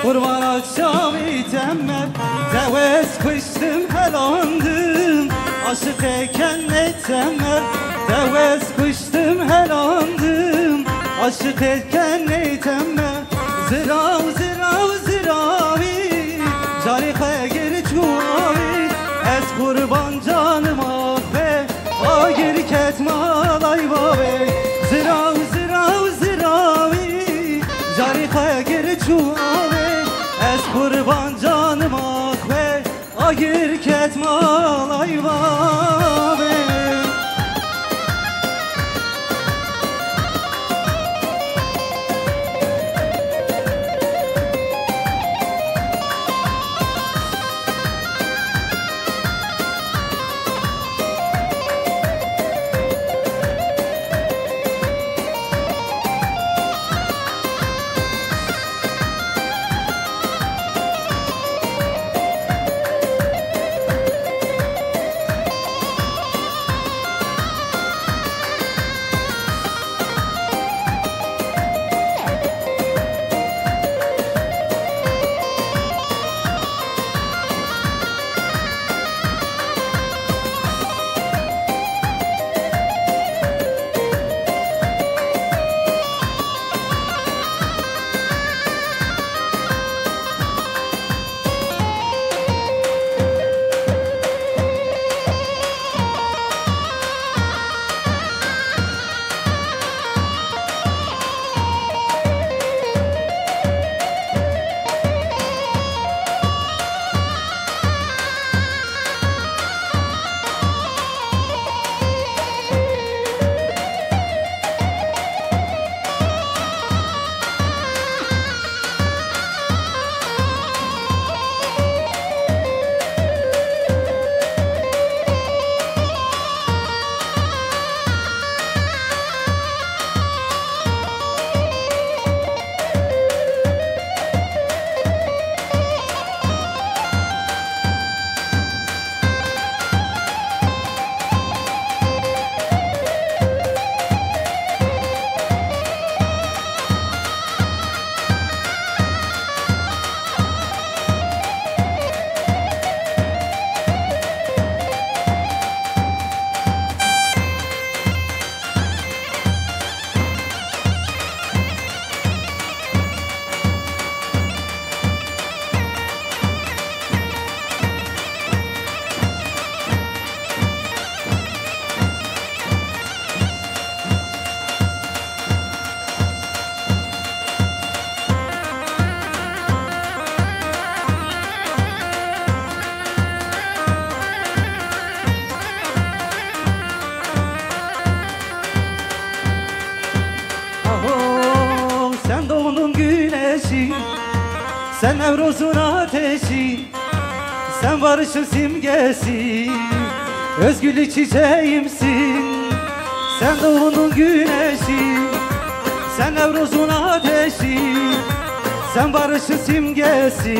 Kurban akşamı temmel Tevez kıştım helandım Aşık eken ne temmel Tevez kıştım helandım Aşık eken ne temmel Zirav zirav ziravi Carika geri çuvavi Ez kurban canım ahve Agir ketmal ayvavi Zirav zirav ziravi Carika geri çuvavi Ez kurban canım ahve Agir ketmal ayvavi Sen Nevruz'un ateşi, sen barışın simgesi, özgürlük çiçeğimsin. Sen doğunun güneşi, sen Nevruz'un ateşi, sen barışın simgesi,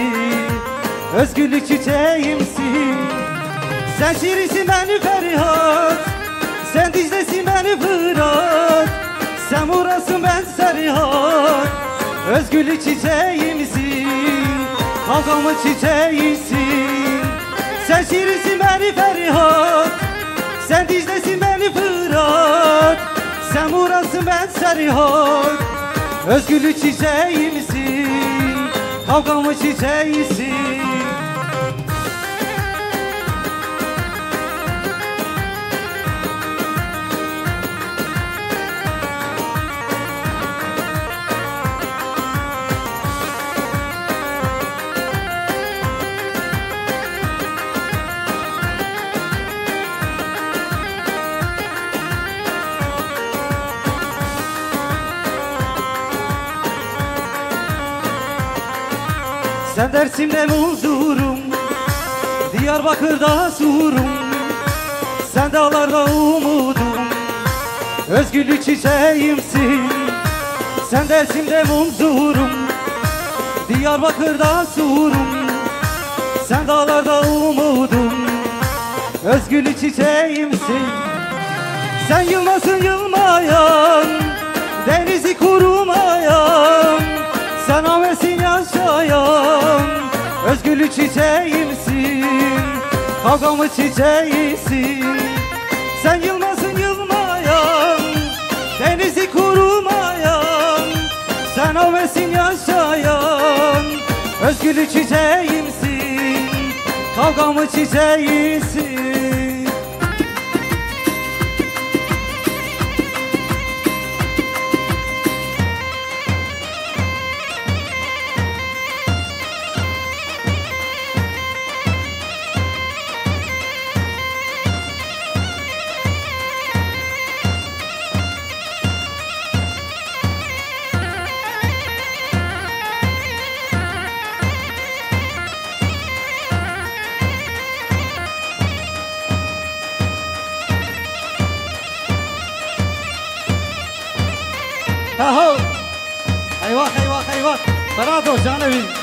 özgürlük çiçeğimsin. Sen Şirinsin beni Ferihat, sen Dicle'sin beni Fırat, sen Muras'ın ben Serihat, özgürlük çiçeğimsin, kavgamın çiçeğisin. Sen Şirinsin beni Ferihat, sen Dicle'sin beni Fırat, sen Muras'ın ben Serihat, özgürlük çiçeğimsin, kavgamın çiçeğisin. Sen Dersim'de muzurum, Diyarbakır'da surum, sen dağlarda umudum, özgürlük çiçeğimsin. Sen Dersim'de muzurum, Diyarbakır'da surum, sen dağlarda umudum, özgürlük çiçeğimsin. Sen yılmasın yılmayan, denizi kurumayan, Sen amesin yaşayan özgürlük çiçeğimsin, kavgamı çiçeğisin. Sen yılmasın yılmayan, denizi kurumayan. Sen amesin yaşayan özgürlük çiçeğimsin, kavgamı çiçeğisin. اهو ايوه ايوه ايوه برادو جانبي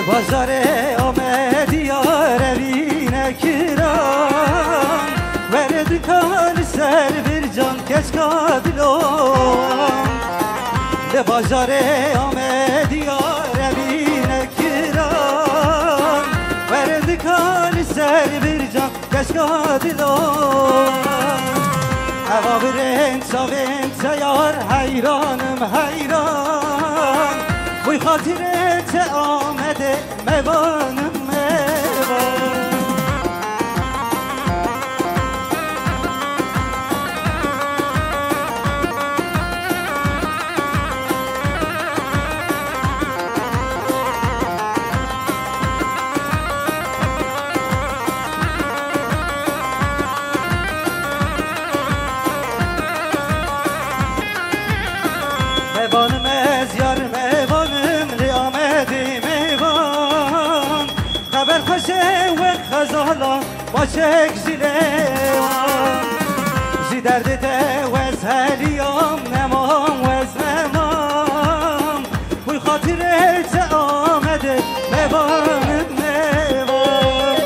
بازاره آمد یار evine kiram Verdi kan ser bir can keç kabil olan De bازاره آمد یار evine kiram Verdi kan ser bir can keç kabil olan Hava birin çavin yar hayranım hayran Buy hatirete amede mevanım mevan Mevanım ez yar mevanım riamedi mevan Haber haşe ve khazala başek zilevan Ji derdi de vez heliyam nemam vez nemam Buy hatire te amede mevanım mevan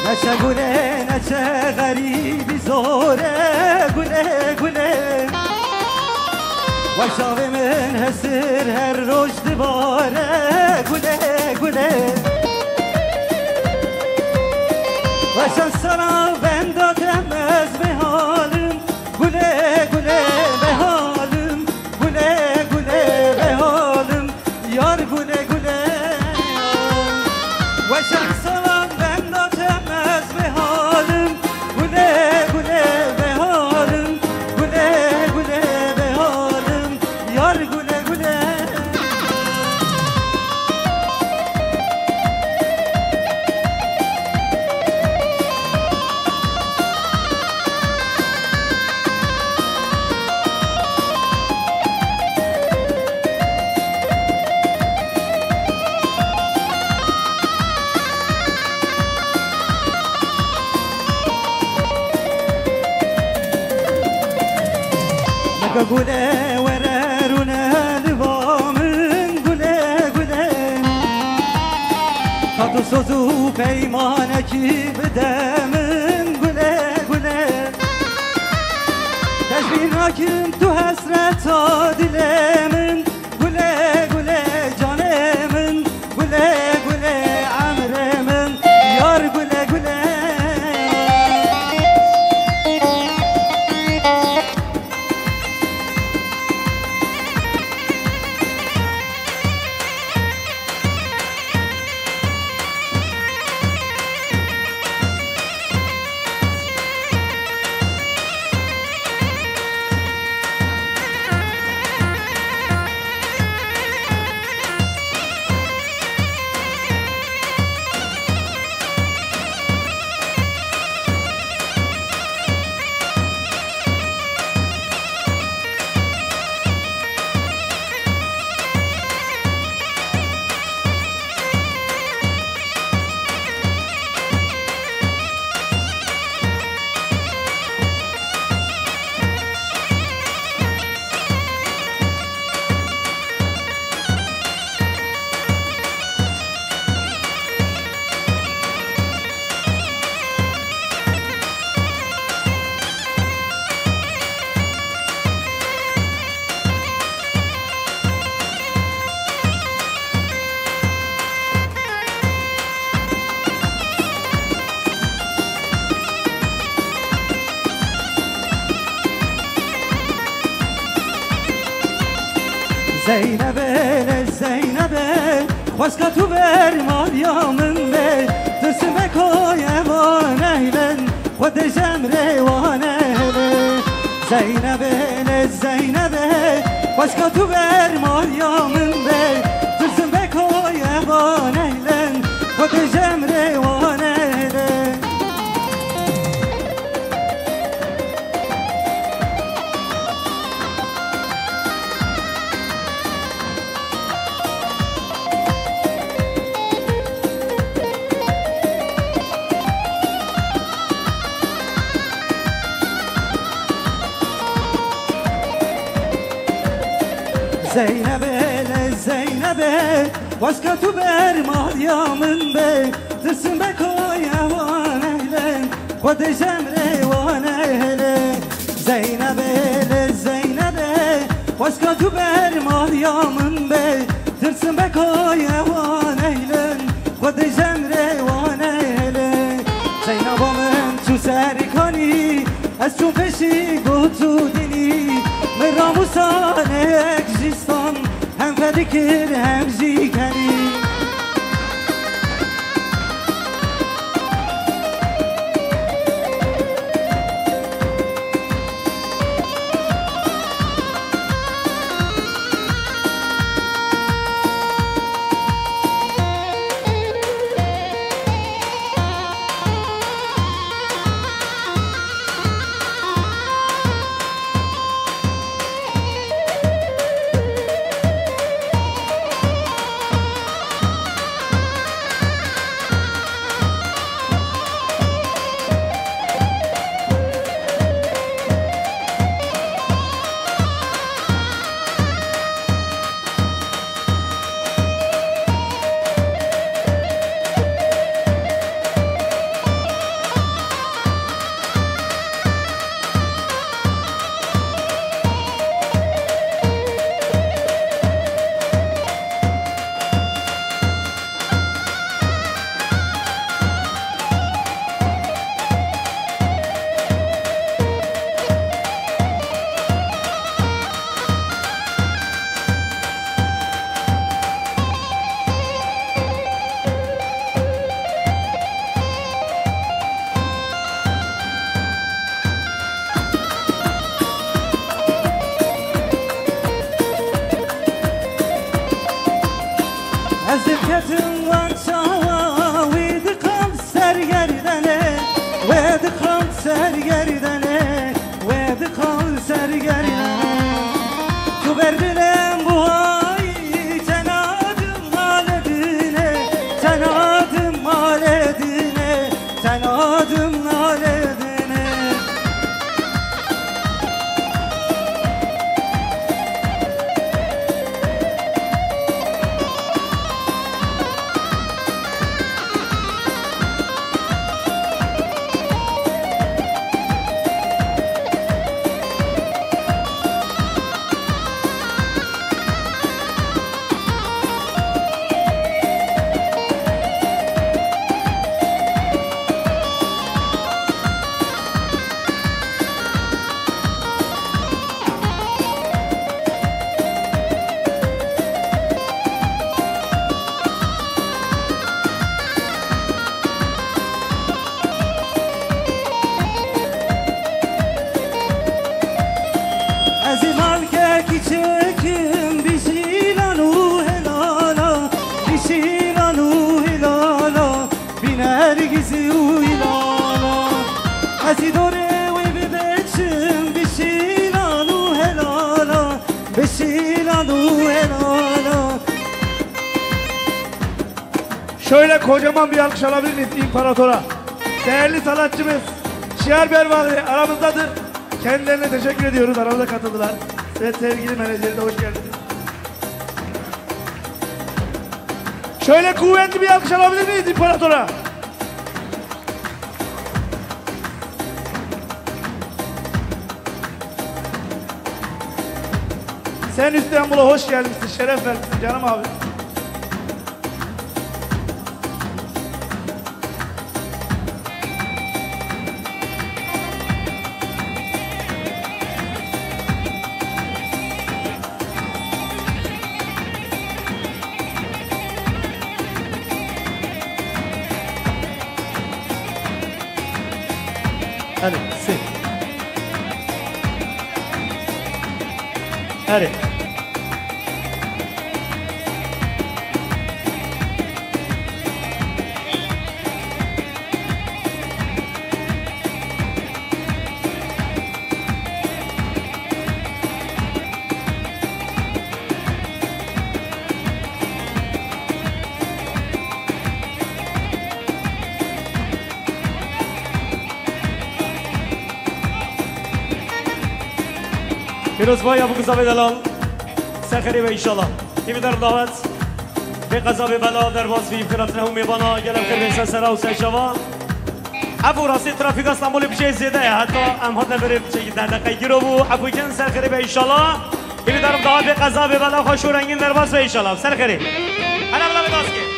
Neçe güle neçe garibi zore güle güle Ve şavimin hesir her roş divare güle güle Ve sen sana ben de demez be halim güle güle be halim güle güle be halim yar güle güle Ve sen sana ben de demez be halim güle güle be halim güle güle be halim yar güle güle Gule vererune livamın gule gule و سوز و پیمانکی بدمن گله گله تجبیه نکن تو حسرت تا دل من گله گله جان من گله گله عمر من یار گله گله زینبه زینبه خواست که تو بر ماریامن به ترسمه کوی وانهلن خود جمره وانهلن زینبه زینبه خواست که تو بر ماریامن به ترسمه کوی وانهلن خود جمره وانهلن زینبه زینبه واس که تو بر ماریامن به ترسم بکای وان اهلن خود جمره وان اهلن زینبه زینبه واس که تو بر ماریامن به ترسم بکای وان اهلن خود جمره وان اهلن زینب من تو سری کنی از چون پشی گوتو دینی من راموسان اگزیستان هم فدکر هم زیکنی ای دوره وی ببچم بشیلان و هلالا بشیلان و هلالا. Şöyle kocaman bir alkış alabilir miyiz İmparator'a? Değerli sanatçımız Şiar Bervali aramızdadır. Kendilerine teşekkür ediyoruz. Aramıza katıldılar. Ve sevgili menajeri de hoş geldiniz. Şöyle kuvvetli bir alkış alabilir miyiz İmparator'a? Sen İstanbul'a hoş gelmişsin, şeref vermişsin canım abi. Hadi sil. Hadi. پیروز بای ابو قزابه دلال سخری به ایشالا تیمی در دعوت به قزابه بلا در باز فی فرات نهو میبانا گلم خیر بینسان سرا و سشوا ابو راستی ترافیک استانبول بشه زیده حتی امهات نبریم چه در دقیقی گیرو بو ابو جن سخری به ایشالا تیمی در دعوت به قزابه بلا خوش و رنگین در باز به ایشالا سخری هر بلا به داست که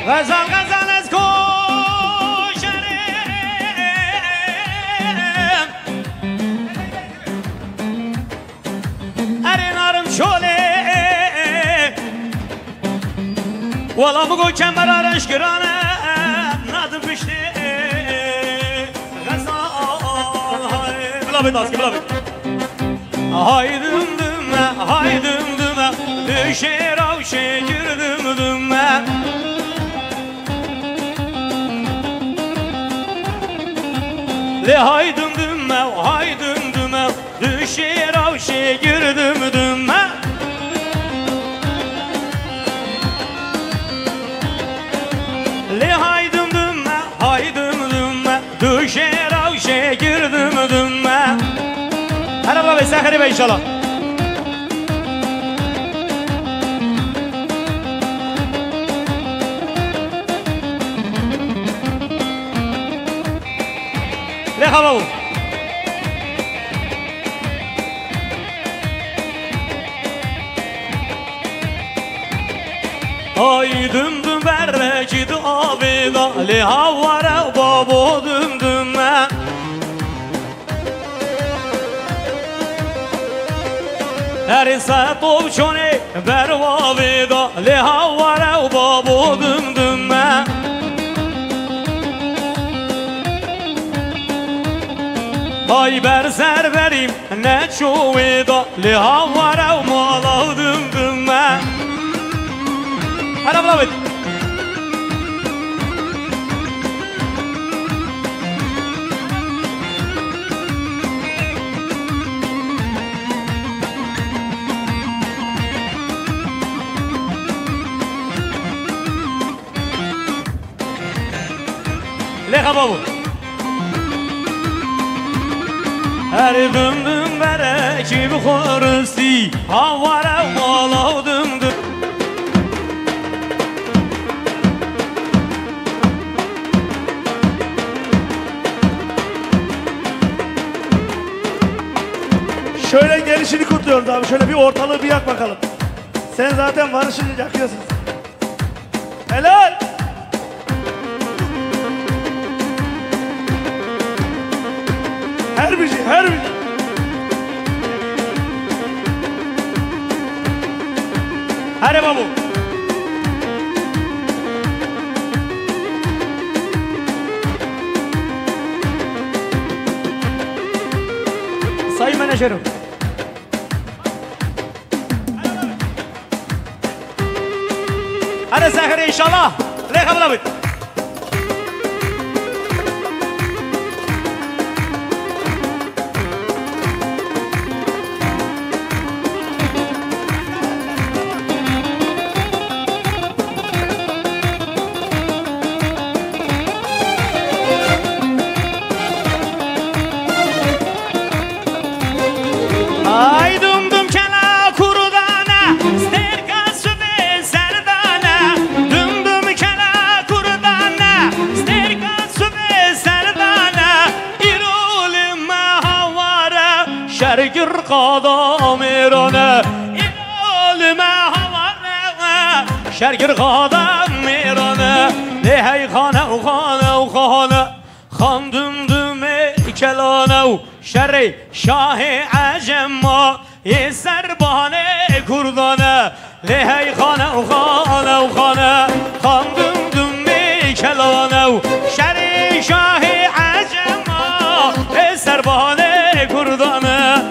غزال غزال از کوشرم ارینارم شوله والا بگو کمبر آرش گرانه ندم پشته غزال بلا بید آسکی بلا بید haydım düme haydım düme düşer avşe girdim düme Le haydım düme düşer avşe girdim düme Le haydım düme düşer avşe girdim düme Hadi baba sahiri be inşallah Le havavu Ay düm düm berreci du abida Le havvara babu düm dümme Her saat çone bervavida Le havvara babu düm dümme Ay ber serverim ne çuvida Le havvara mala düm dümme Hadi bula bit Leha babu Her düm düm bere ki bu khorsti havara mala düm düm Şöyle gelişini kutluyoruz abi. Şöyle bir ortalığı bir yak bakalım. Sen zaten varışını yakıyorsun. Helal. her هره بابو sayın menajerim. هره زهره انشالله ليه قبل بيت شرقر قادا میرانه ایال مهواره شرقر قادا میرانه لهی خانه و خانه و خانه خاندم دم کلانه و شر شاه عجم ما یه سربانه کردانه لهی خانه و خانه و خانه خاندم دم کلانه و شر شاه عجم ما یه سربانه کردانه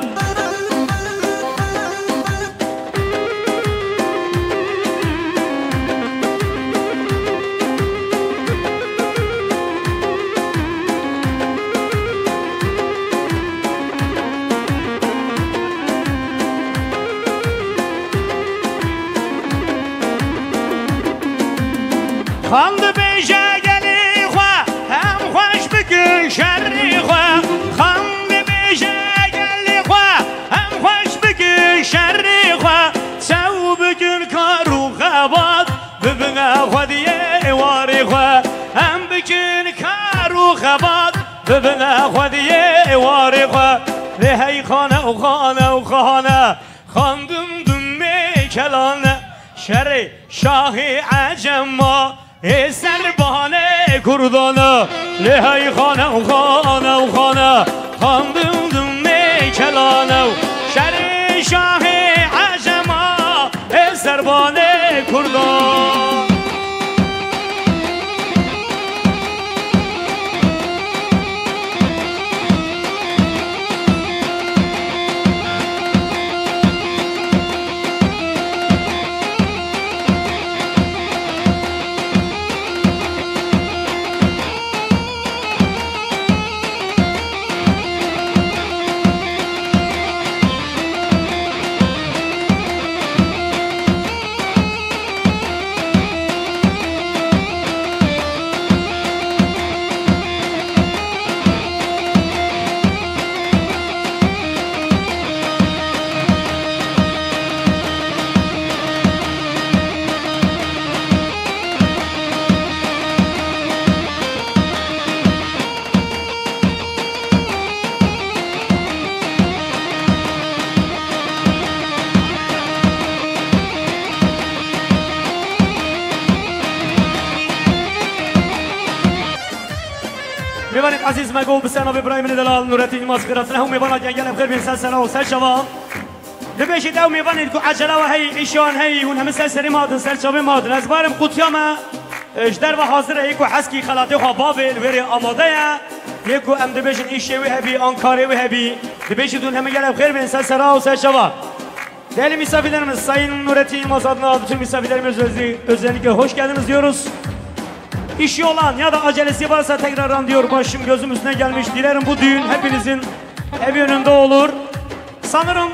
خاند بیجه گلی خواه هم خوش بکن شری خواه خاند بیجه گلی خواه هم خوش بکن شری خواه سو بکن کارو خباد ببنه خودیه واری خواه هم بکن کارو خباد ببنه خودیه واری خواه لهی خانه و خانه و خانه خاندم دمی کلانه شر شاه عجم ما سربانه کردانه لهی خانه و خانه و خانه خاندم دمی کلانه و شر شاه عجما سربانه کردانه میبانید عزیز مگو بسناب ابراهیم دلال نورتین ماسکرات نه میباند جنگل بخیر بین سلسله و سر شباب دبیشید او میبانید که عجله و هی ایشان هی اون همه سری مادن سر شبه مادن از بارم قطیام اجدر و حاضر یکو حسکی خلاطی خواه بابل ویری آماده یکو ام دبیشید ایشه و هبی آنکاری و هبی دبیشید اون همه گل بخیر بین سلسله و سر شباب değerli misafirlerimiz Sayın Nurettin Yılmaz adına bütün misafirlerimiz özellikle hoş geldiniz diyoruz. İşi olan ya da acelesi varsa tekrardan diyor başım gözüm üstüne gelmiş. Dilerim bu düğün hepinizin evi önünde olur. Sanırım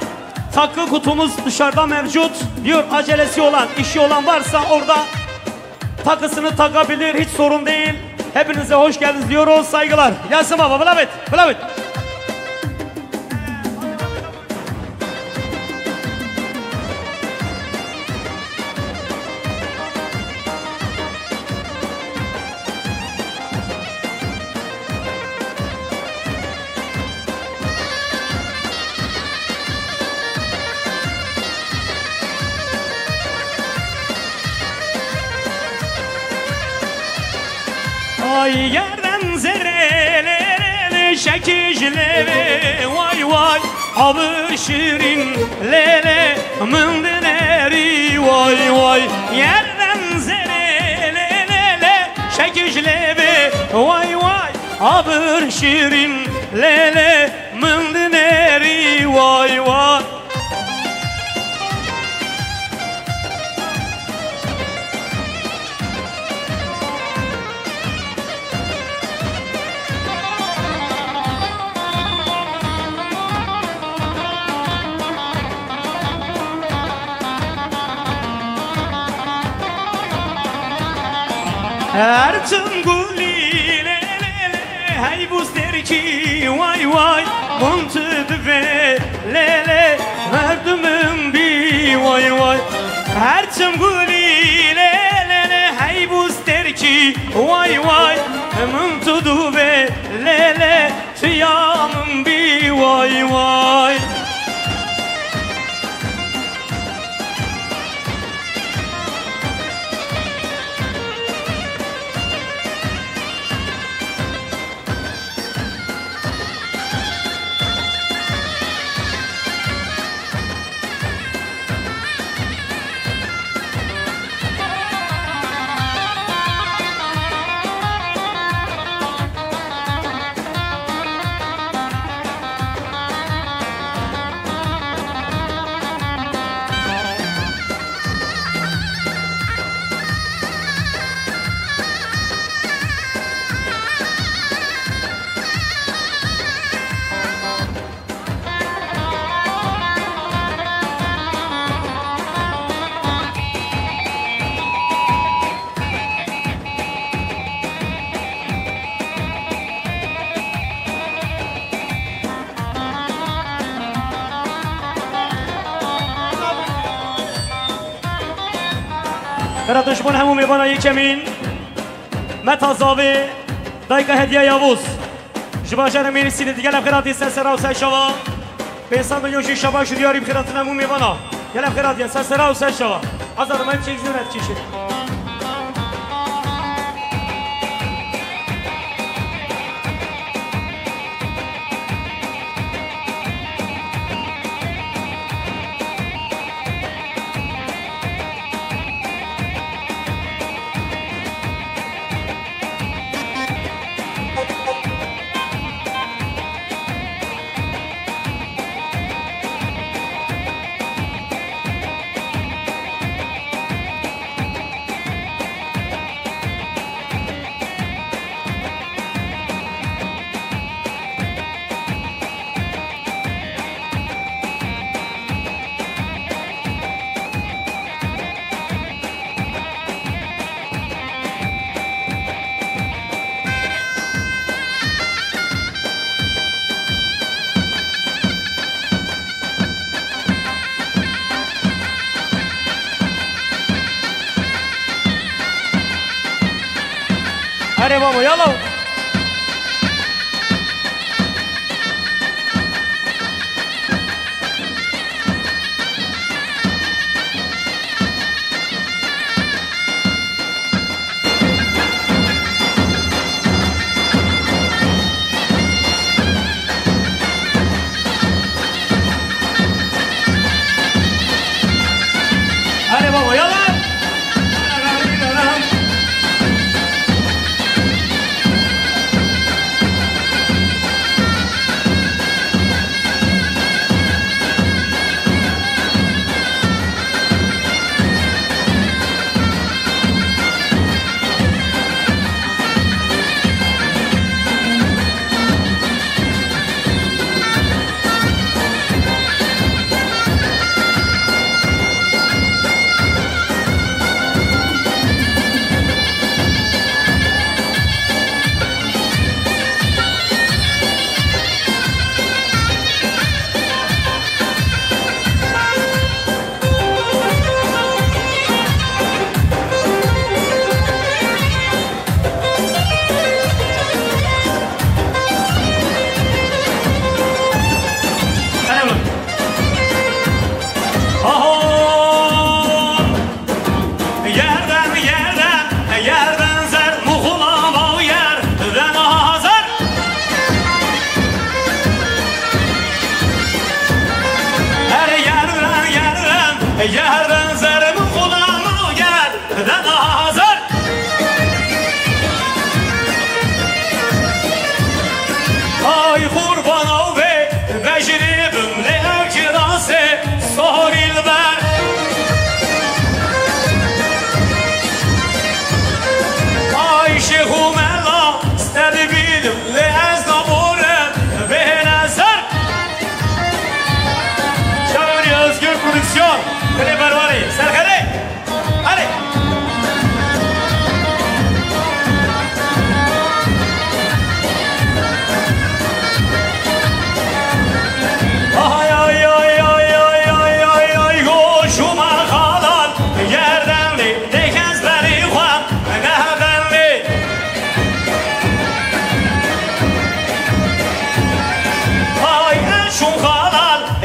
takı kutumuz dışarıda mevcut. Diyor acelesi olan, işi olan varsa orada takısını takabilir, hiç sorun değil. Hepinize hoş geldiniz diyoruz, saygılar. Yasin baba, bılavit, bılavit. Ay yardan zerrelerini شكج ليلي واي واي عبر شيرين ليلي من دناري واي واي يردن زري ليلي شكج ليلي واي واي عبر شيرين ليلي من دناري واي واي Erçin guli le le le hay bu sterki vay vay montud ve le le verdimim bi vay vay Erçin guli le le le hay bu sterki vay vay montud ve le le tiyamım bi vay vay برا دشمن همو میبانا یکمین متا زاوی دایگه هدیه یاوز جبا جانه مینی سیده دیگه لبخیراتی سرسرا و سرشوا پیسان دنیوشی شبا شدیاری بخیراتن همو میبانا یه لبخیراتی سرسرا و سرشوا ازاد من چیز زورت چیشه अरे बाबू यालो अरे बाबू यालो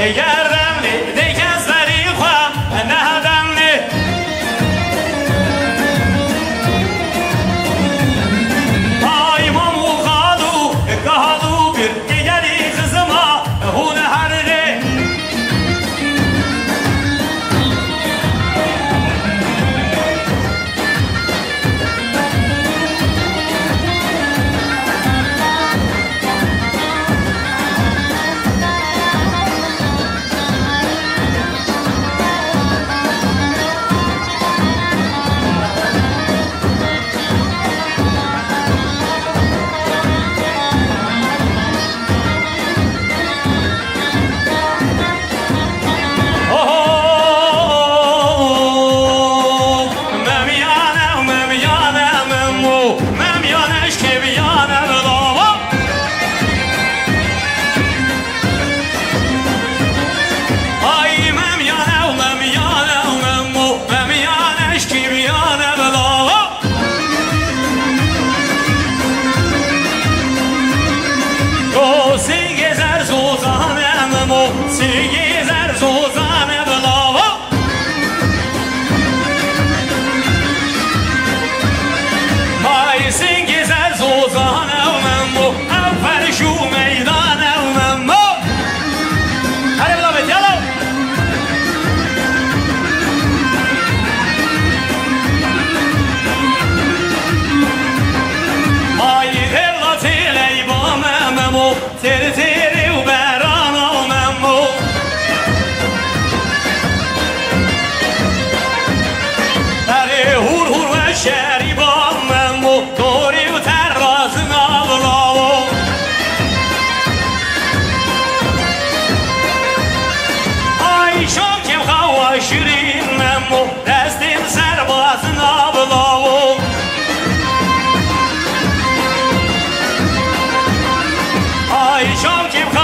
گردمنی دیگه از بری خوام نهدمنی آی مامو قادو bir دیگری kızıma hun harre تیری تیری و بران آممو اره هور هور و شری باممو دوری و ترازن آبلاو آی شاکم خوا شیرین ممو دستیم سربازن آبلاو Ay şam kim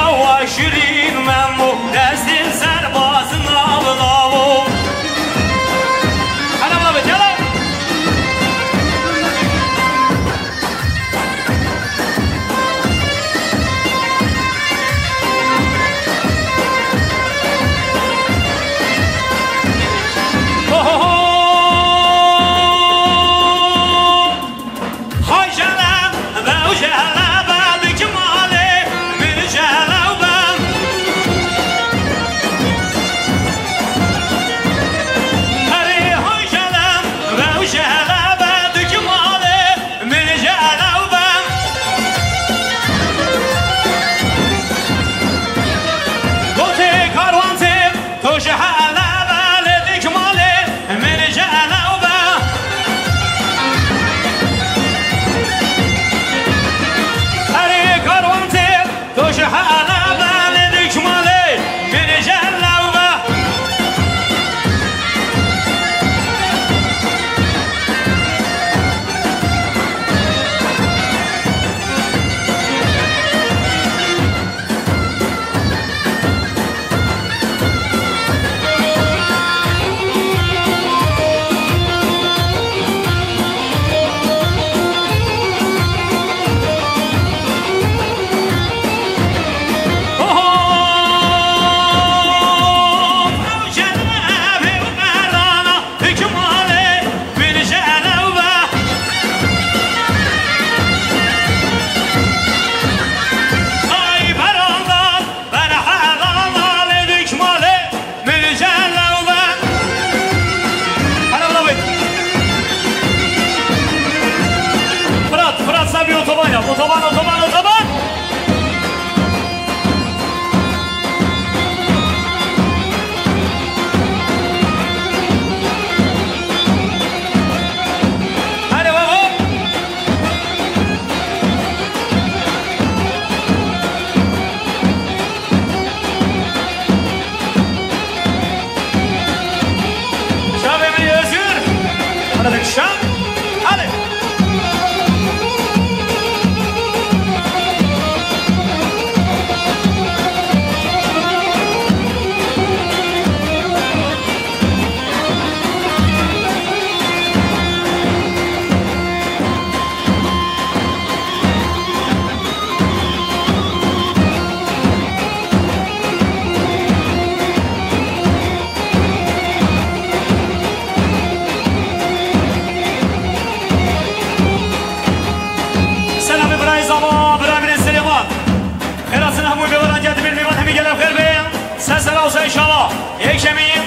هيك شميم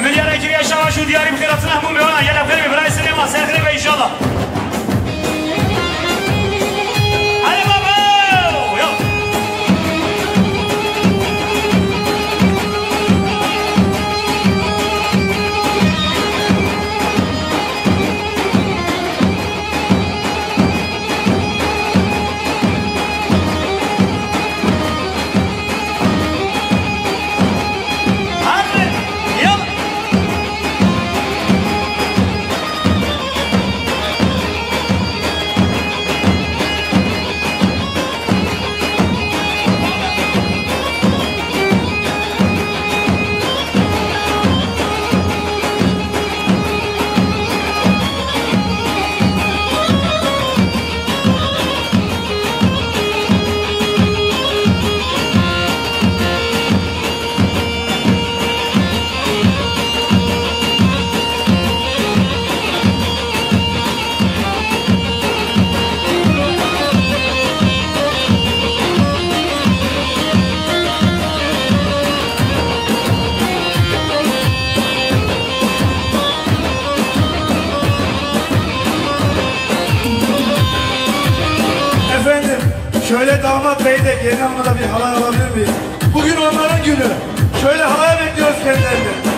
مليار اجري يا شباب شو دياري بخيراتنا هموم بيوانا يلا بخير براي سينما سير خير ان شاء الله علي بابا يلا Şöyle damat bey de gelin hanımla bir halay alabilir miyim? Bugün onların günü. Şöyle halaya bekliyoruz kendilerini.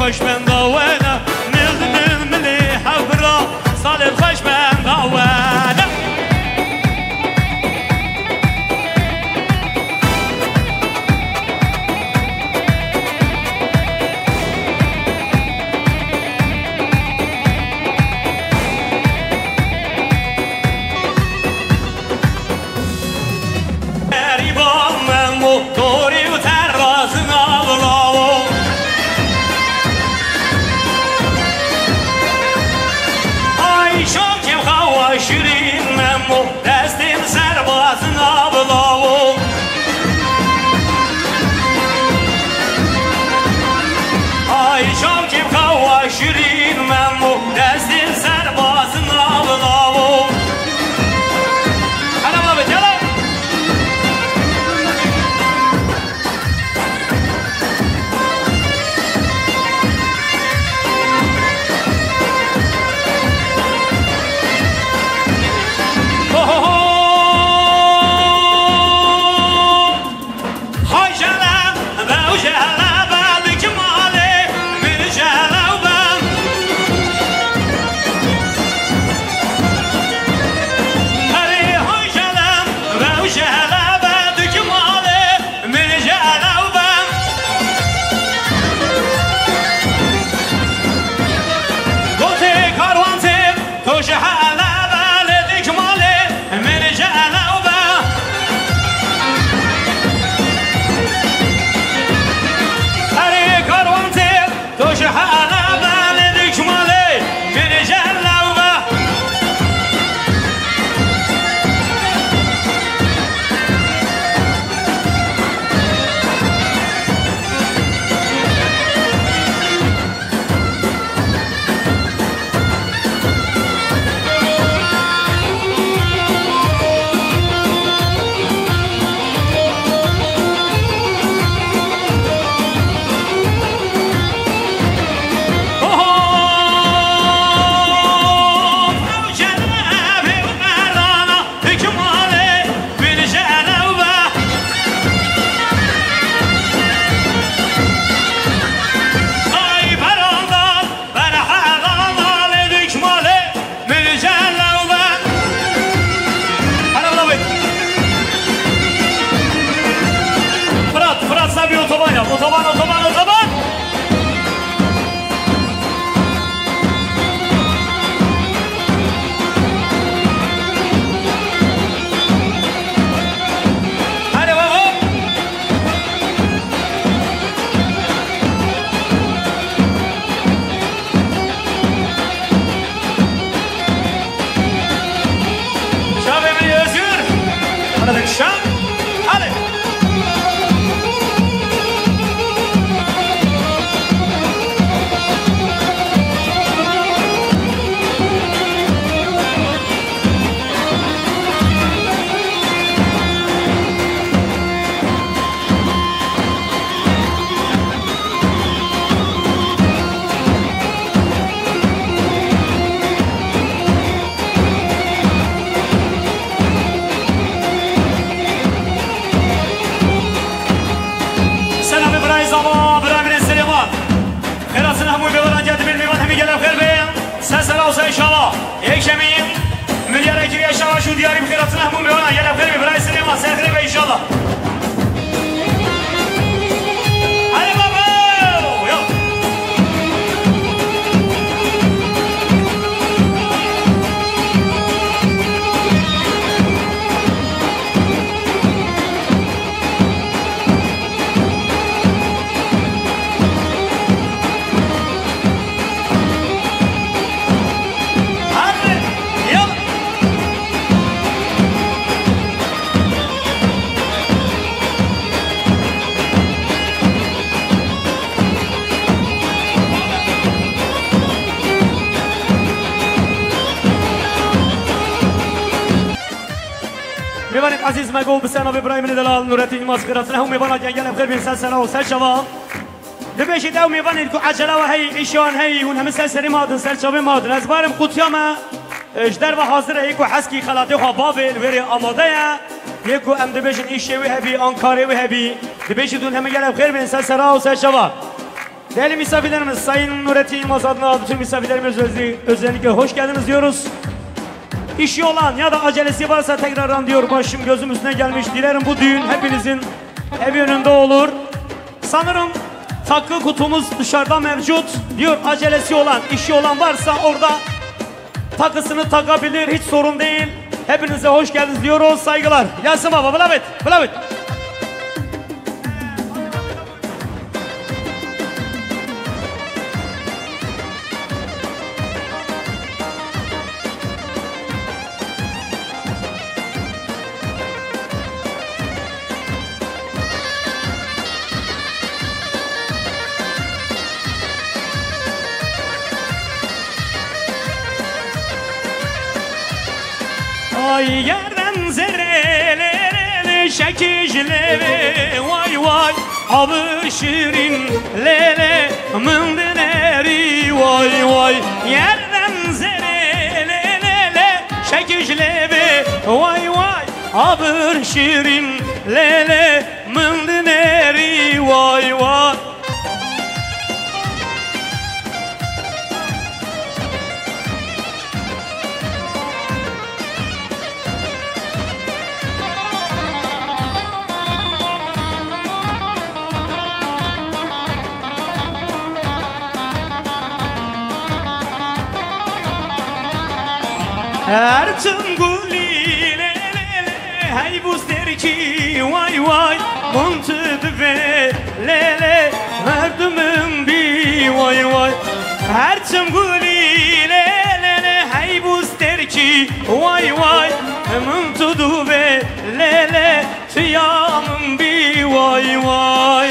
خوش من داوانه مل ملی حبرا سال خوش من داوانه شیرین ممو دستین سربازن آبلاو حالا بابا جلو های جلم و جلم دیاری بخیراتون همون بیانه یه نفر برای سینما سخره به ایشالله هلی بابا میبانید عزیز مگو بسیار ابراهیم دلال نورتی ماسکرات هم میباند جنگل بخیر بین سلسله و سر شوا دبیشید او میبانید که عجله و هی ایشان هی هون همه سلسله مادن سرچابه مادن از بارم قوتیامه اجدر و حاضره یکو حسکی خلاطی خواه بابل وری آماده یکو ام دبیشید ایشه و هبی آنکاره و هبی دبیشید اون همه گل بخیر بین سلسله و سر شوا Değerli misafirlerimiz, Sayın Nurettin Yılmaz adına bütün misafirlerimiz özellikle hoş geldiniz diyoruz. İşi olan ya da acelesi varsa tekrardan diyor başım gözüm üstüne gelmiş. Dilerim bu düğün hepinizin ev önünde olur. Sanırım takı kutumuz dışarıda mevcut. Diyor acelesi olan, işi olan varsa orada takısını takabilir, hiç sorun değil. Hepinize hoş geldiniz diyoruz, saygılar. Gelsin baba, bılavit, bılavit. Ay yerden zerrelere şekiclere vay vay Avı şirin lele mındineri vay vay Yerden zerrelere şekiclere vay vay Avı şirin lele mındineri vay vay Ertun guli le le le hey busterki vay vay Montud ve le le merdumum bi vay vay Ertun guli le le le hey busterki vay vay Montud ve le le tiyamum bi vay vay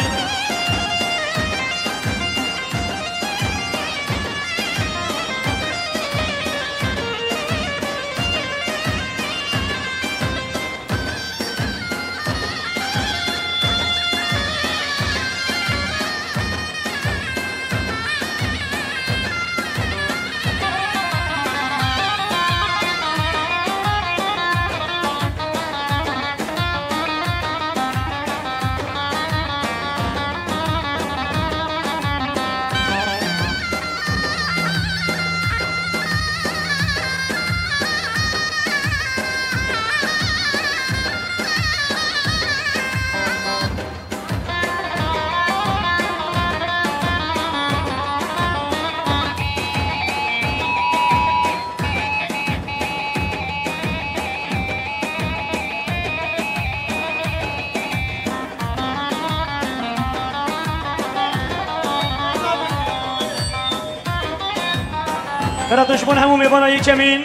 برا دشمن همون میبانا یکمین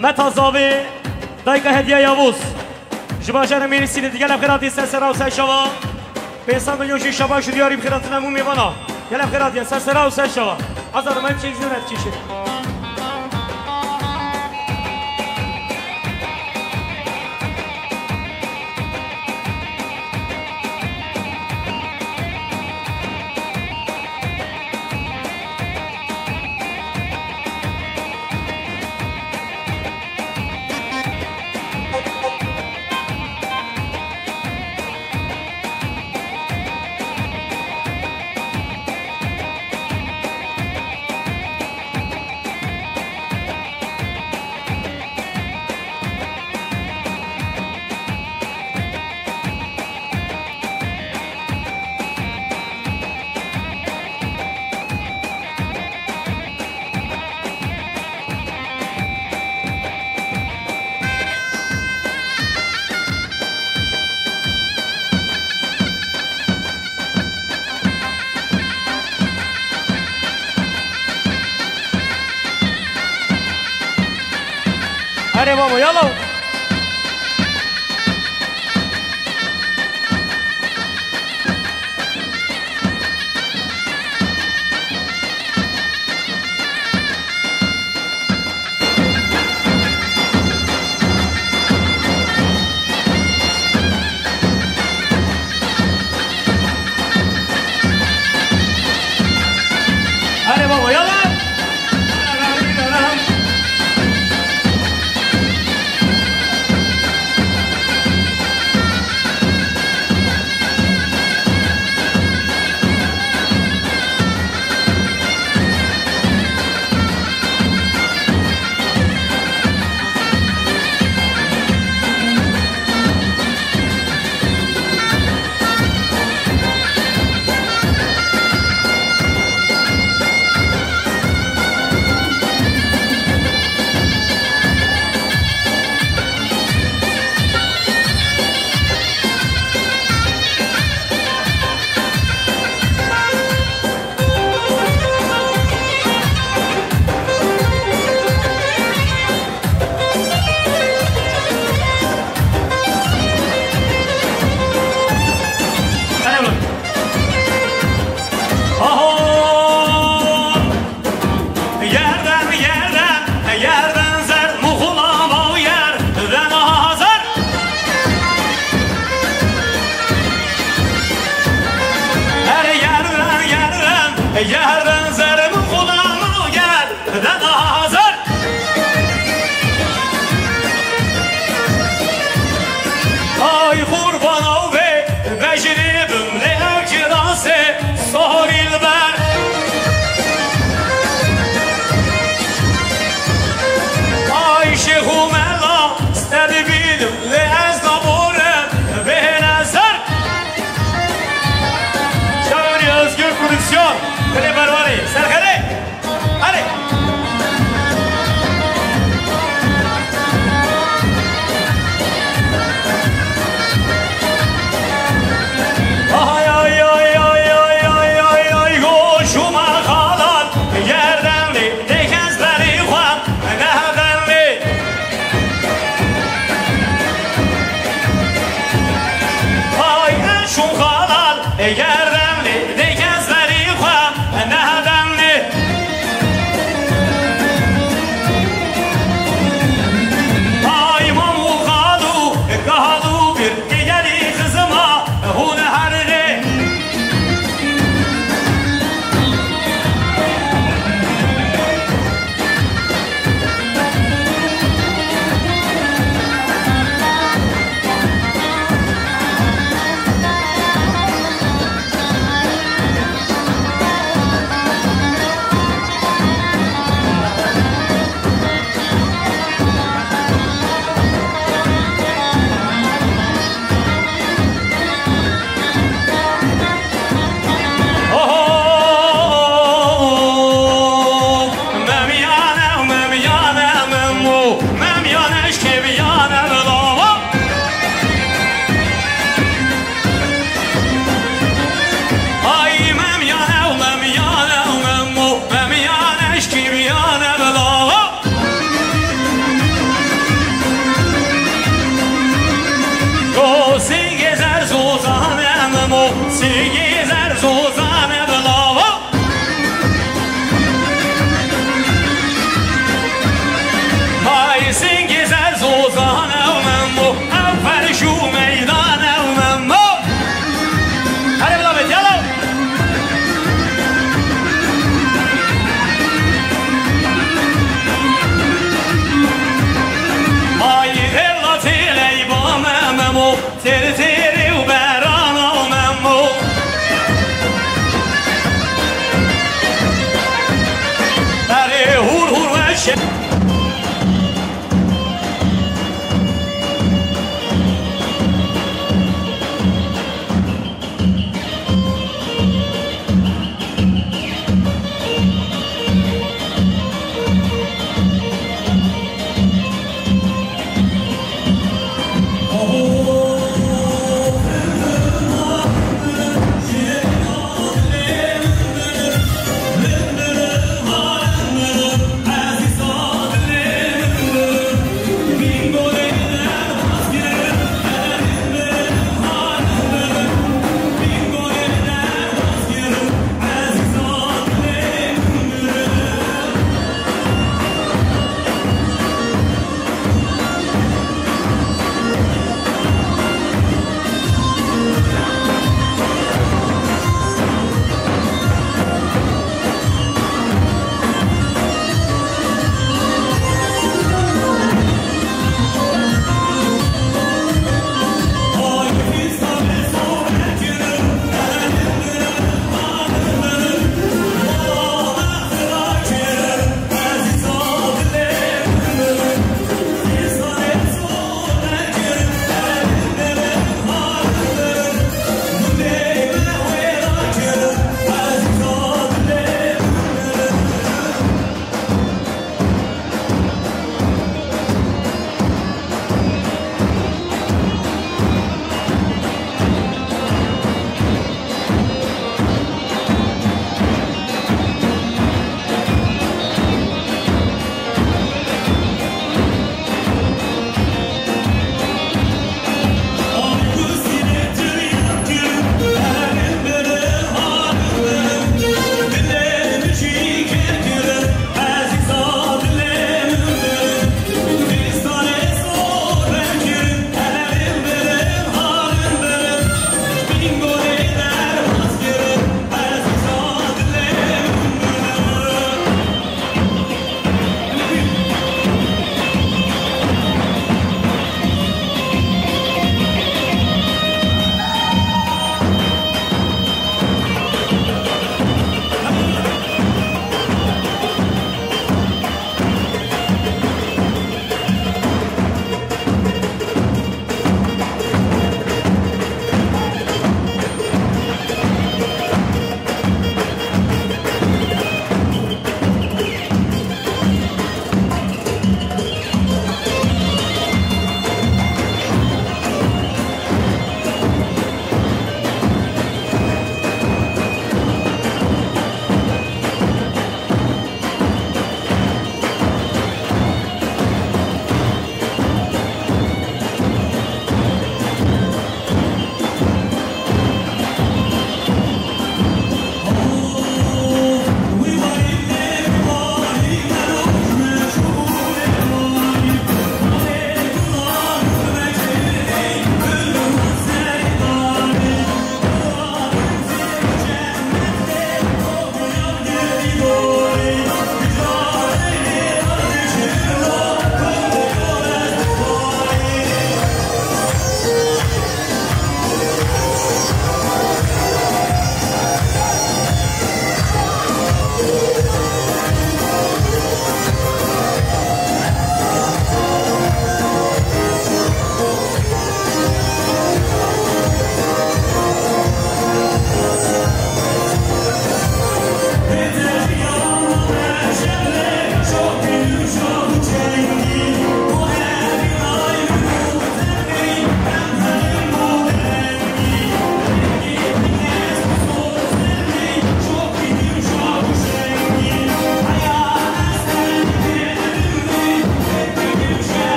متازاوی دایگه هدیه یاوز جباجر میری سینه دیگه لبخیراتی سرسرا و سرشوا 500 میلیون شیش شبا شو دیاری بخیراتون همون میبانا یه لبخیراتی سرسرا و سرشوا azar من چیزی نت کشید अरे बाबा याला अरे बाबा याला گر بنظرم خودم رو گردن حاضر آی قربانا به بجری بمله کراسه سهریل بر آی شیخو ملا ستدی بیدم از نبورم به نظر شوری özgür prodüksiyon klip arvarı serkare hadi ay ay ay ay ay ay ay ay hoşuma kalan yerdenli tekenzleri var nedenli ay şu kalan yerdenli tekenzleri var nedenli ay mamu kadu bir digeri kızıma hun harre Sigezer zozane belava Hay sigezer zozane memmo Evvel şu meydane memmo Hadi bilavet yallah Hay della tele ba memmo Teri teri u berana memmo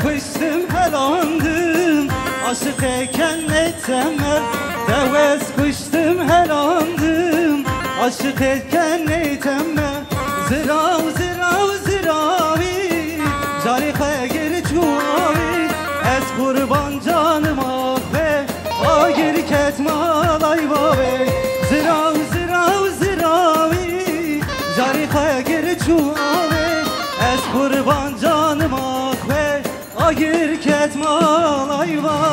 kıştım helandım aşık eken ne temel Devez kıştım helandım aşık eken ne temel Zirav zirav ziravi Carihe geri çuvavi Ez kurban canım ahve Agir ketmal ayvave Zirav zirav ziravi Carihe geri çuvavi Ez kurban canım ahve Agir ketmal ayvave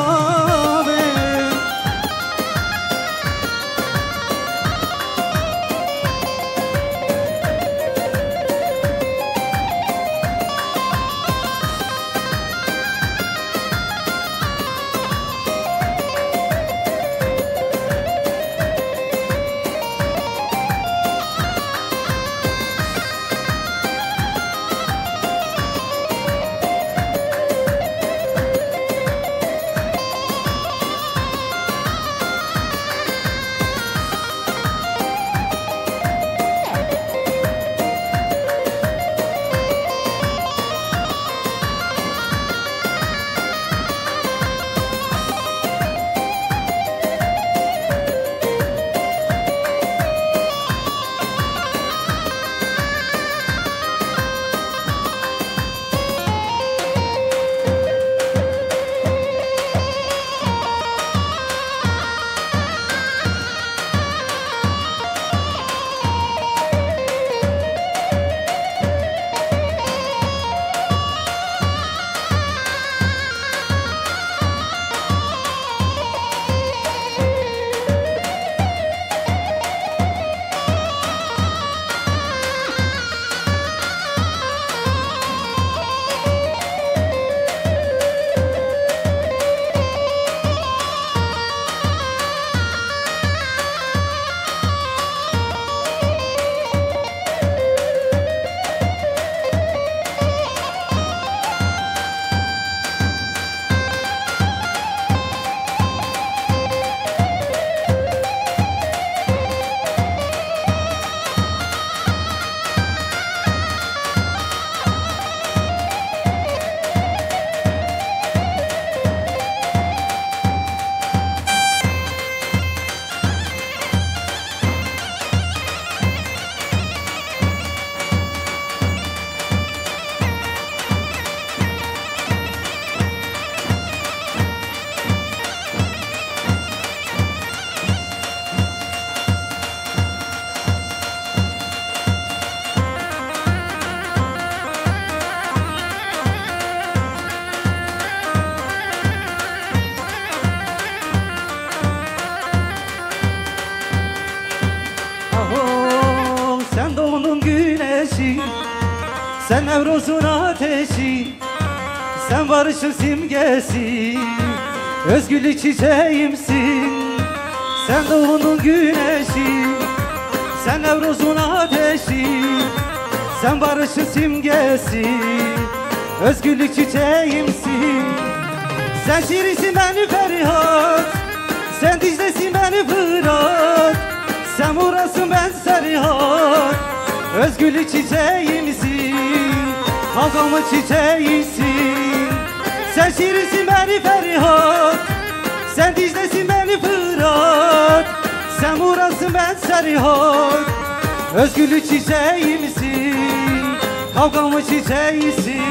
Sen doğunun güneşi Sen Nevruz'un ateşi Sen barışın simgesi Özgürlük çiçeğimsin Sen doğunun güneşi Sen Nevruz'un ateşi Sen barışın simgesi Özgürlük çiçeğimsin Sen şiirisin beni Ferihat Sen Dicle'sin beni Fırat Sen Muras'ın ben Serihat Özgürlük çiçeğimsin Kavgamın çiçeğisin Sen şiirisin beni Ferihat Sen Dicle'sin beni Fırat Sen Muras'ın ben Serihat Özgürlük çiçeğimsin Kavgamın çiçeğisin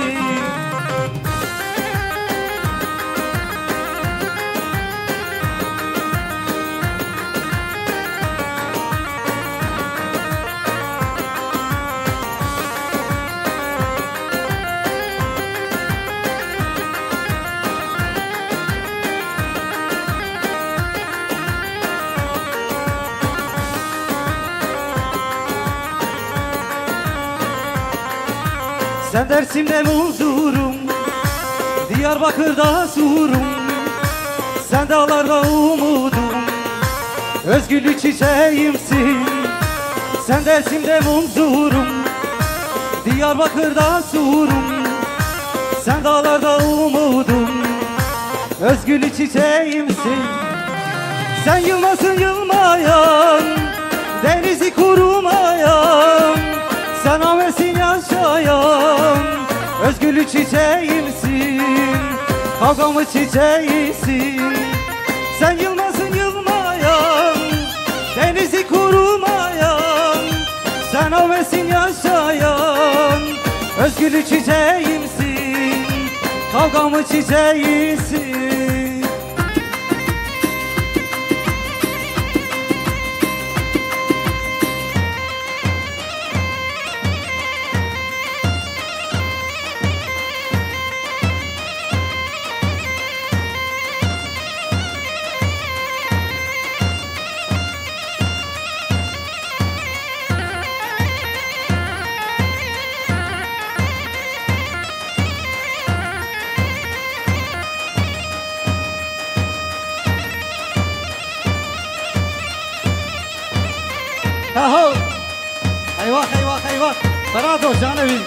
Sen Dersim'de muzurum Diyarbakır'da surum Sen dağlarda umudum Özgürlük çiçeğimsin Sen Dersim'de muzurum Diyarbakır'da surum Sen dağlarda umudum Özgürlük çiçeğimsin Sen yılmasın yılmayan Denizi kurumayan Sen amesin yaşayan Özgürlük çiçeğimsin kavgamı çiçeğisin. Sen yılmazın yılmayan, denizi kurumayan, sen ömesin yaşayan, özgürlük çiçeğimsin, kavgamı çiçeğisin. اهو ايوه ايوه ايوه برادو جانبي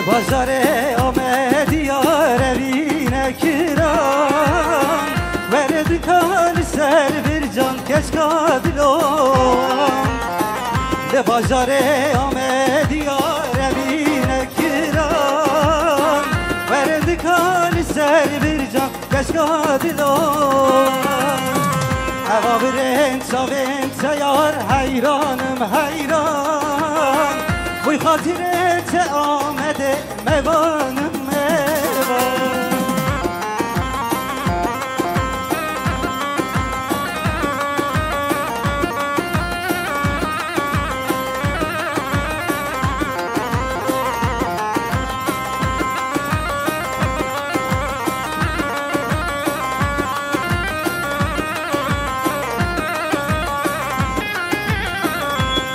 بازاره آمدی یار روینه کران ورد کال سر بر جان کش کادلان ده بازاره آمدی یار روینه کران ورد کال سر بر جان کش کادلان هوا برین ساوین سیار حیرانم حیران بوی خاطرت آمده میوانم میوان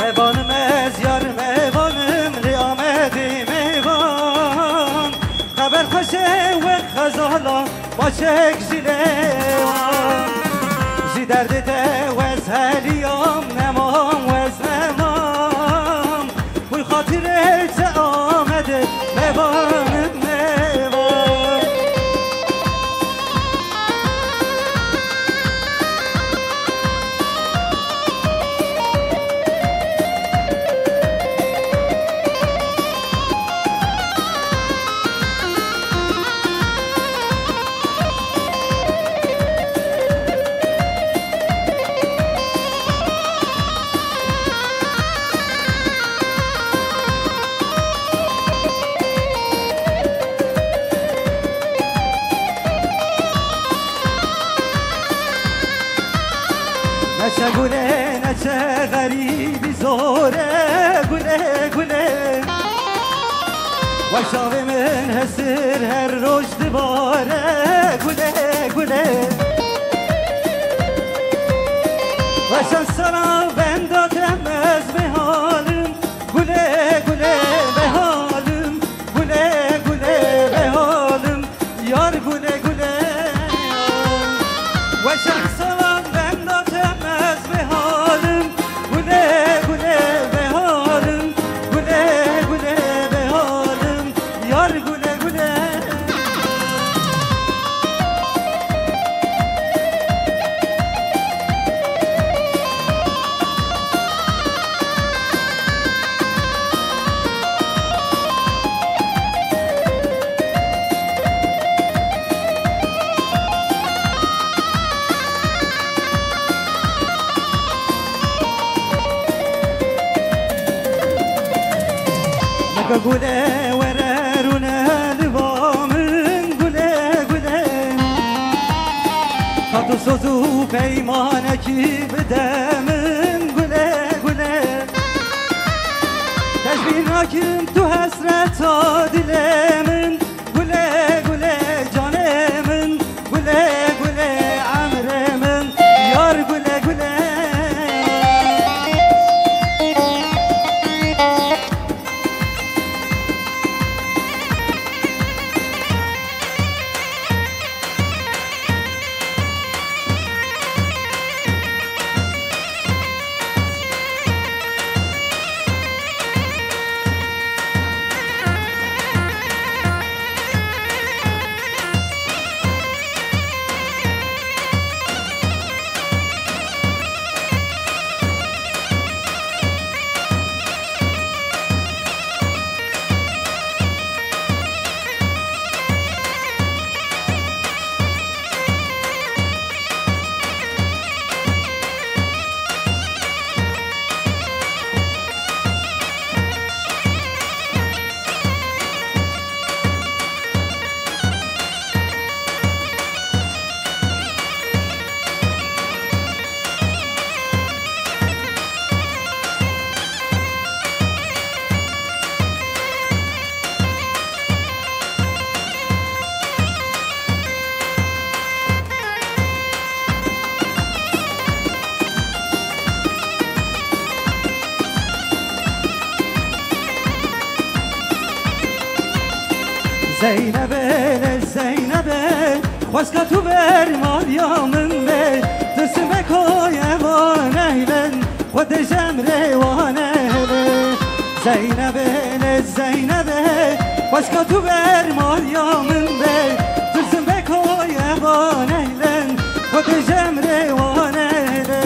میوانم از یار میوانم لیامدی میوان خبر خوشه و خزالا باشک زیلیوان زی درد ده و از هلیام نمام و از نمام بوی خاطرت آمده میوانم میوان نچه گله نچه غریبی زوره گله گله و شاو من هسر هر روش دباره گله گله و شن سنا بنداتم از به حالم گله گله به حالم گله گله به حالم یار گله گله و شن سنا گله وررونه لبامن گله گله خط و سوزو پیمانه کی بدمن گله گله تشبیه ناکم تا دلمن گله گله جانمن گله گله عمرمن یار گله گله Zeynep'e Zeynep'e başka tu ver Meryem'in be Dırsime koy evan eylen Vade cemre van eyle Zeynep'e Zeynep'e başka tu ver Meryem'in be Dırsime koy evan eylen Vade cemre van eyle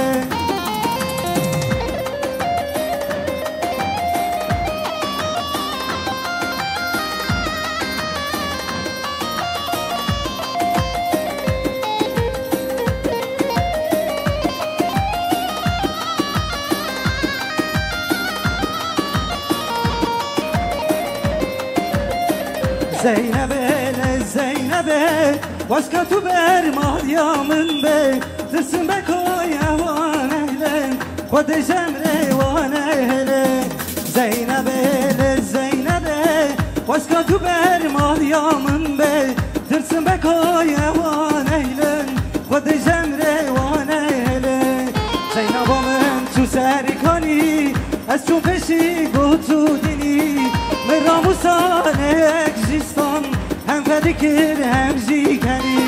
Zeynep'e Zeynep'e başka tu ver Meryem'in be Dırsın be koy evan eylen Vade cemre van eyle Zeynep'e Zeynep'e başka tu ver Meryem'in be Dırsın be koy evan eylen Vade cemre van eyle Zeynep'amın tu serkani از تو پشی گوتو دینی مراموسان اگزیستان هم فدکر هم زیکنی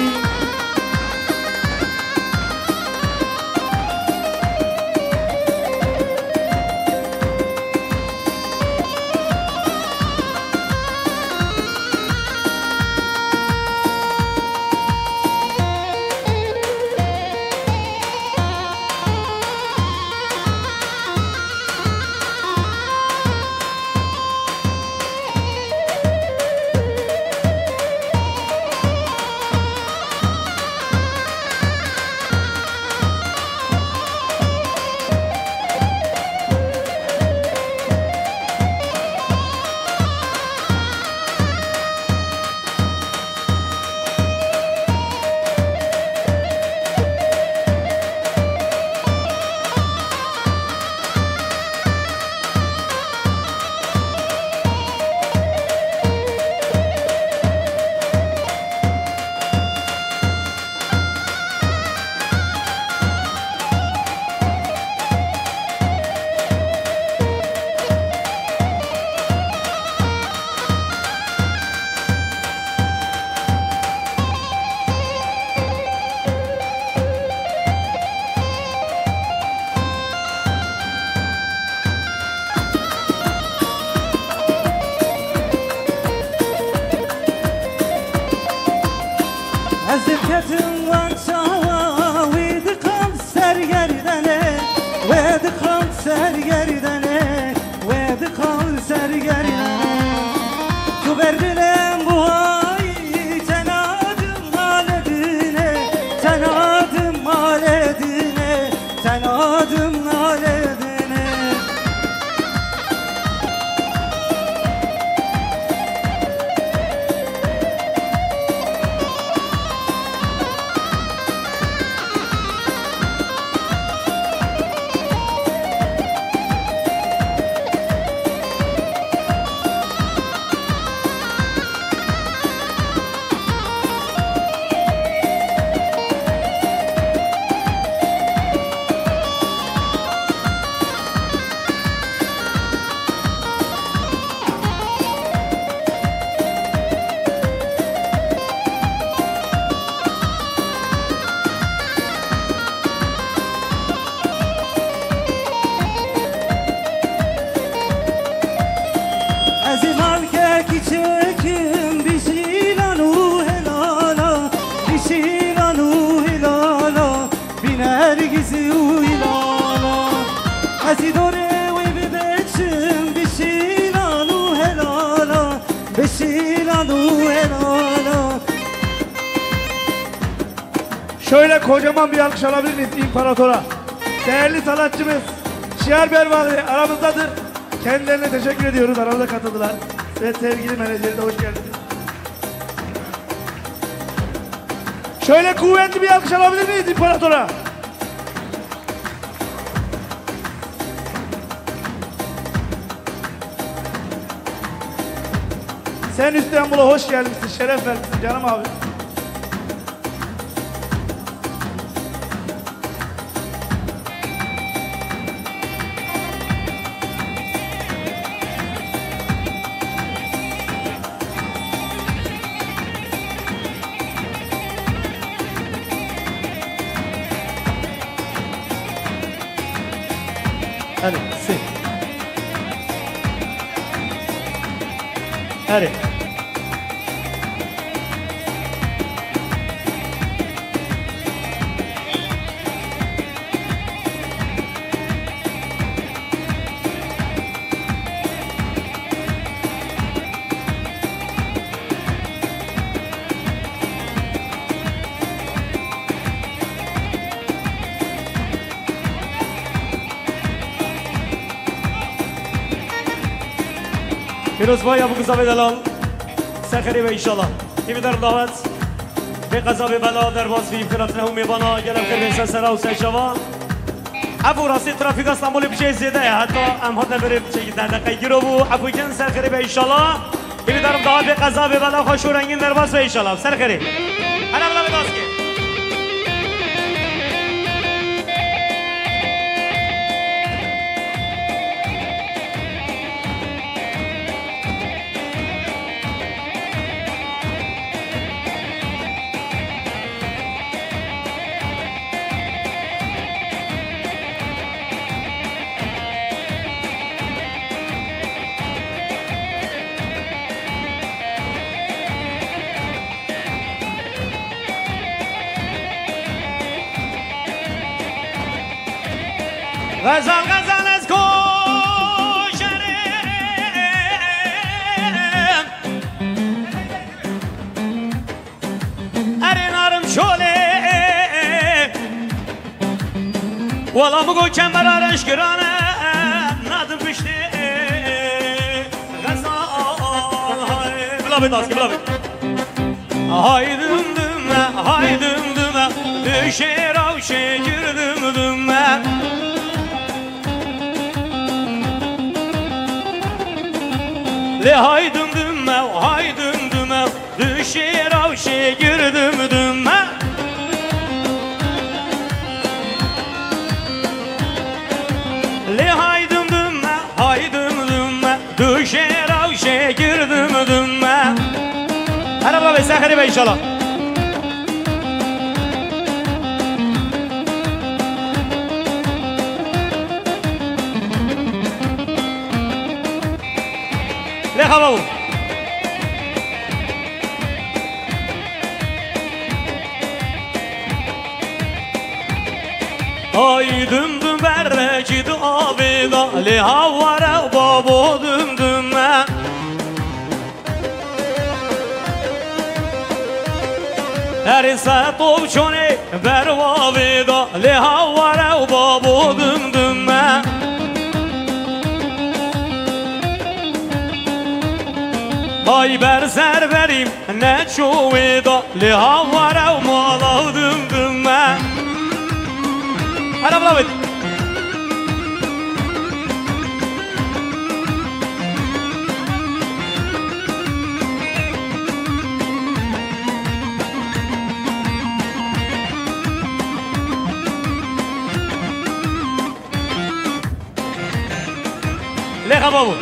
Ezilketin var çava Vedikam sergerdene Vedikam sergerdene Vedikam sergerdene Tu berdilem bu ay Tenadım maledine Tenadım maledine Tenadım maledine حزی داره وی ببچم بشیلان و هلالا بشیلان و هلالا. Şöyle kocaman bir alkış alabilir miyiz İmparator'a? Değerli sanatçımız Şiar Bervali aramızdadır. Kendilerine teşekkür ediyoruz. Aramıza katıldılar. Ve sevgili menajeri de hoş geldiniz. Şöyle kuvvetli bir alkış alabilir miyiz İmparator'a? Sen İstanbul'a hoş gelmişsin, şeref vermişsin canım abi. Hadi, sil. Hadi. پیروز بای ابو قزاب دلال سخری به ایشالله ایمی در دعوت به قزاب بلا در واسفی فرات نهو میبانا گلم خیلی سنسرا و سنشوان ابو راستی ترافیک استانبول بچه زیده حتی ام حد نبره بچه در دقیقه گیرو بو ابو کن سخری به ایشالله ایمی در دعوت به قزاب بلا خوش و رنگین در واس به ایشالله سخری هنه بلا بداز که غزال غزال از کوشرم ارینارم شوله والا بگو کمر آرش گرانه نادم پشته غزال بلا بداز که بلا بد haydım düme haydım düme düşer avşe girdim düme Le haydım düme haydım düme düşer avşe girdim düme Le haydım düme düşer avşe girdim düme Hadi baba sahiri be inşallah Le babu Ay düm düm berrecid abida Le havvara babu düm dümme Her satov çone bervavida Le havvara babu düm dümme Ay ber serverim ne çuvida Le havvara malav düm dümme Hadi abla bit Leha babu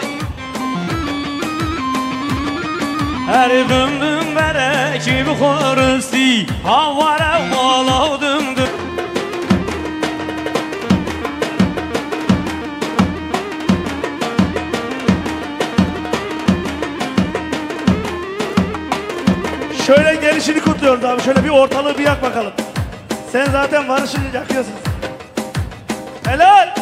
Her düm düm bere ki bu khoristi Havara malav düm düm Şöyle gelişini kutluyoruz abi. Şöyle bir ortalığı bir yak bakalım. Sen zaten varışını yakıyorsun. Helal.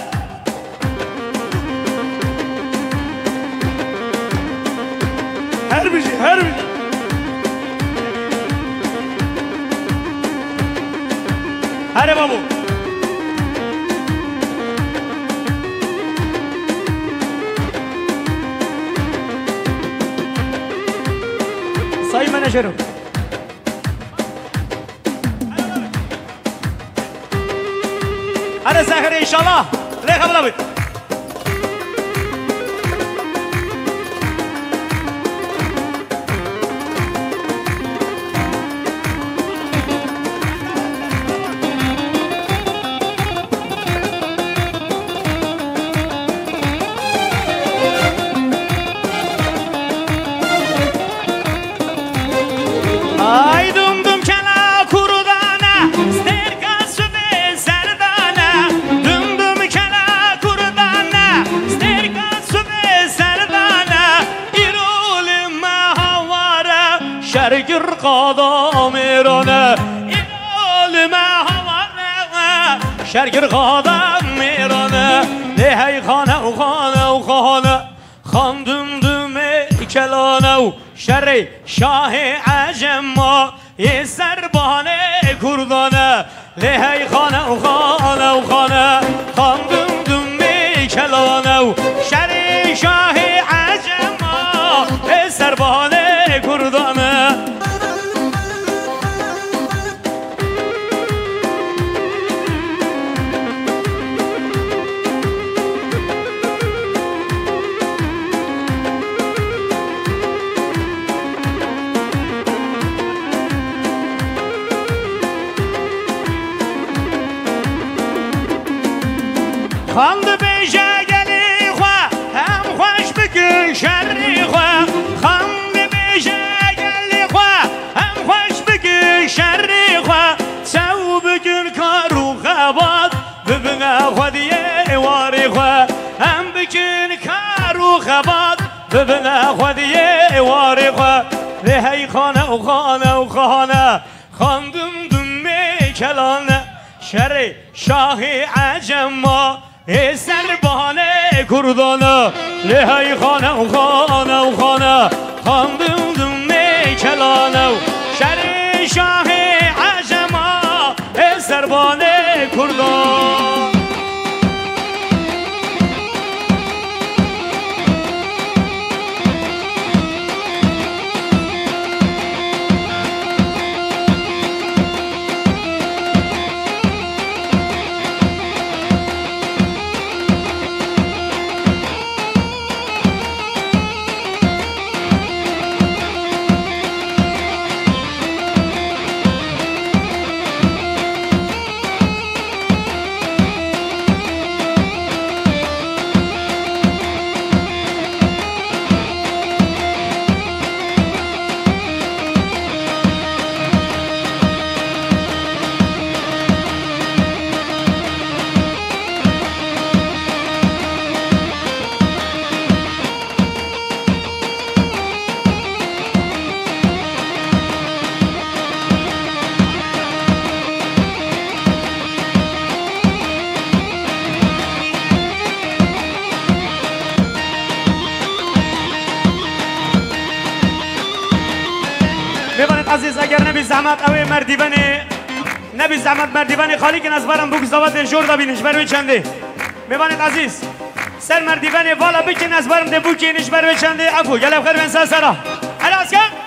هره بابو صحیح منجرو هره سهر انشالله لی خبلا بید شرگر قادا میرانه ایال محوانه شرگر قادا میرانه لحی خانه و خانه و خانه خاندم دم کلانه و شر شاه عجم یه سربانه کردانه لحی خانه و خانه و خانه خاندم دم کلانه و شر شاه عجم یه سربانه کردانه خاند بیجه گلی خواه هم خوش بکن شری خواه خاند بیجه گلی خواه هم خوش بکن شری خواه سو بکن کارو خباد ببنه خودیه واری خواه هم بکن کارو خباد ببنه خودیه واری خواه لحی خانه و خانه و خانه خاندم دمی کلانه شر شاه عجم سربانه کردانه لحی خانه و خانه و خانه خاندم دم کلانه و شر شاه عجم سربانه کردانه عزیز اگر نبی زحمت اوی مردیبانی نبی زحمت مردیبانی خالی که نزبارم بوک زواد جور دا بینش بروی چنده میبانید عزیز سر مردیبانی والا بکی نزبارم ده بوکی نش بروی چنده افو گلب خیر بنسا سرا علاز کن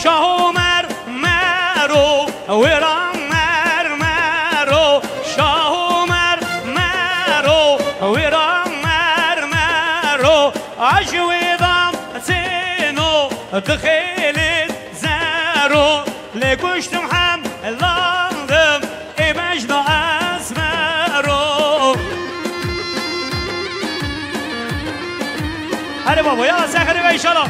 شاهو مر مرو ویران مر مرو شاهو مر مرو ویران مر مرو عجویدم تینو دخیلت زارو لگوشتم هم لاندم ای مجنو اسمرو هره بابا یالا سخری و ایشالا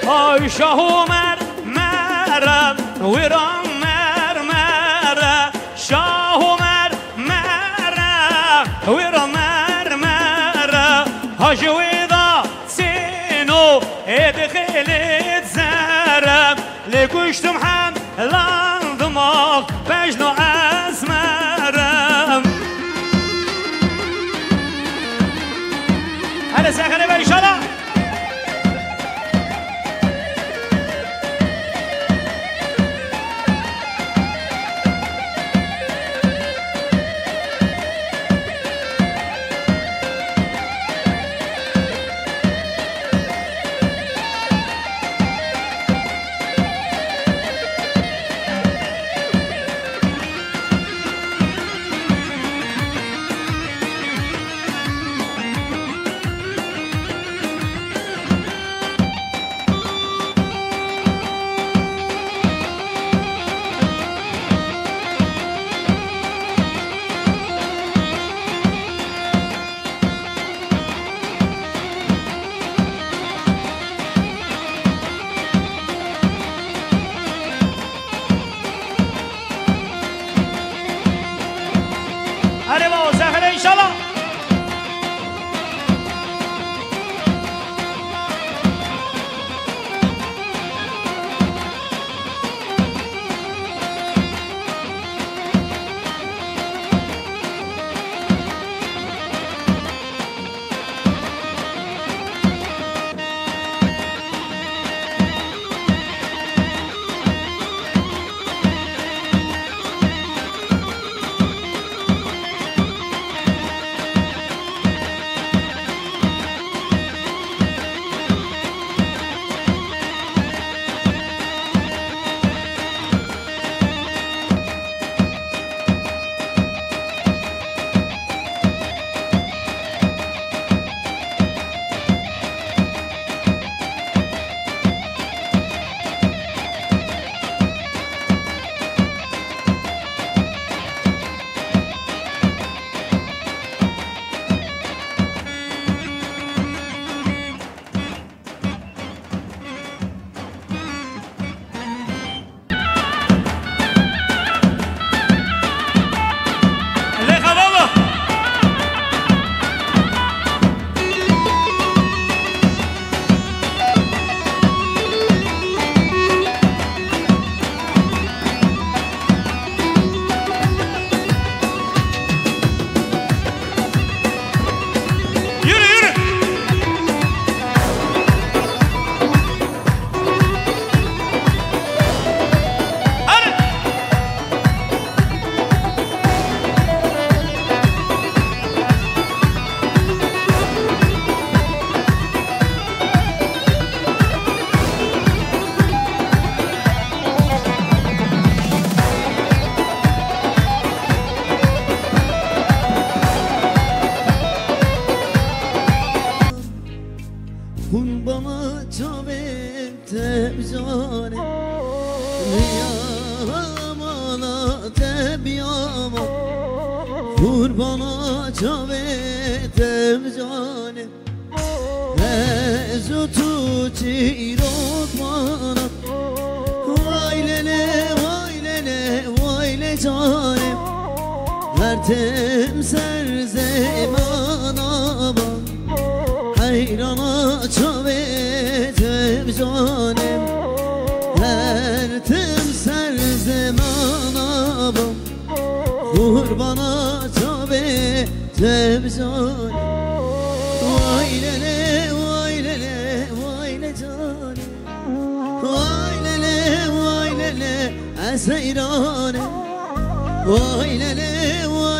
آی شاهو مر مرم ویران مر مرم شاهو مر مرم ویران مر مرم هاجویدا سینو ادخلت زرم لگوشتم هم لاندماغ بجنو اسمرم هلا سخره بر ایشالا هره بابا سخره ایشالا Hun bana çabuk tebzane Riyamana tebyama Hun bana çabuk tebzane Ezutu çirok bana Vay lele vay lele vay le canem Vertem ser zemana bak Hayrana çavetem canem Vertem ser zemana bak Kurbana çavetem canem Vay lele vay lele vay le canem Vay lele eseyranem Vay lele vay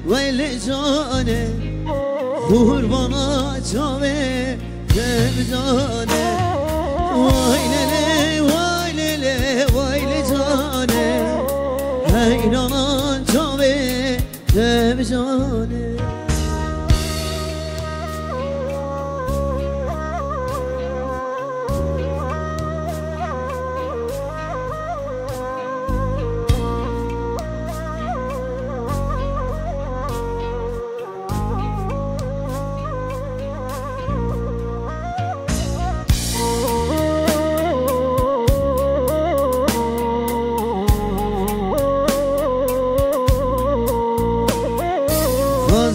ویل جانه قربانا چاوه دم جانه وایلله وایلله وایل جانه حیرانان چاوه دم جانه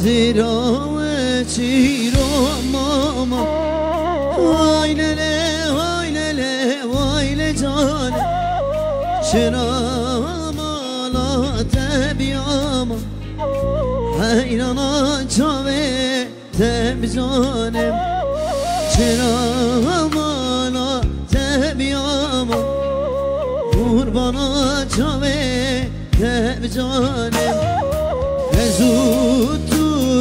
زیرا چیرو ماما وایلله وایلله وایل جانه چرا مالات بیاما حیرانا چاوه تب جانم چرا مالات بیاما قربانا چاوه تب جانم زود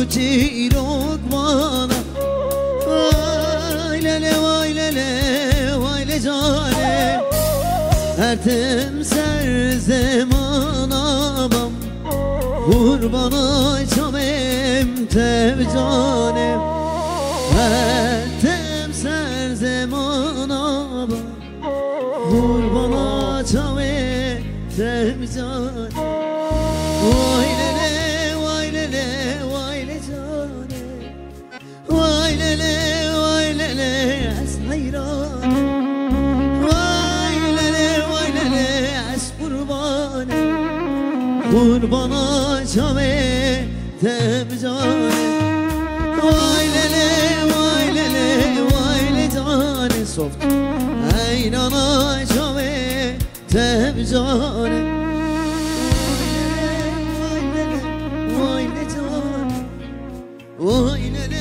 چیروک مانا وایلله وایلله وایل جانه هرتم سر زمان آبم قربانا چامم تب جانه هرتم سر زمان آبم قربانا چامم تب جانه وایلله وایلله وایلله از حیران وایلله وایلله از قربانه قربانا چامه تب جانه وایلله وایلله وایل جانه صفت حیرانا چامه تب جانه وایلله وایل جانه وایلله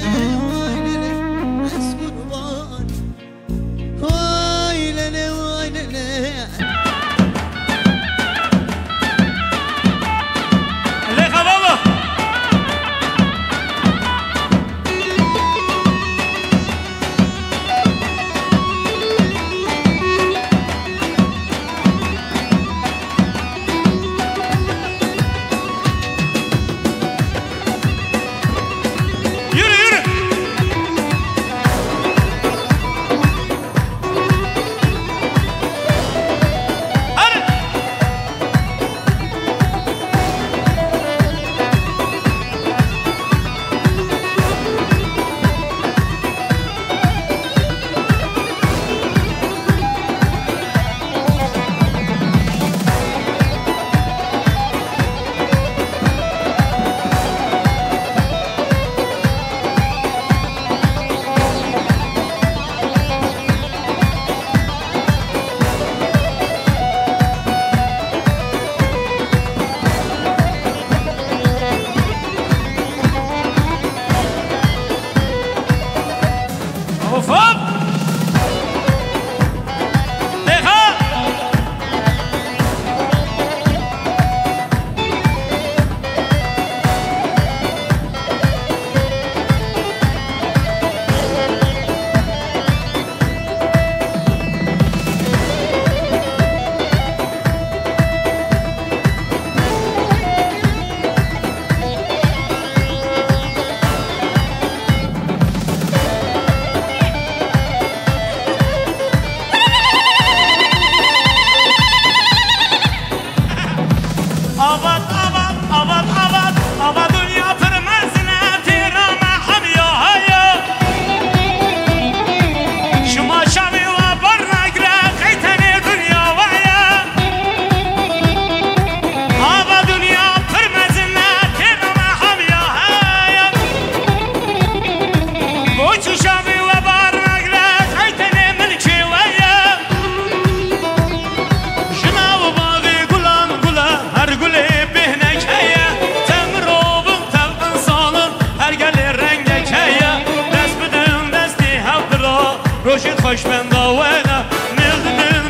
روشت خوش من داوانه ملد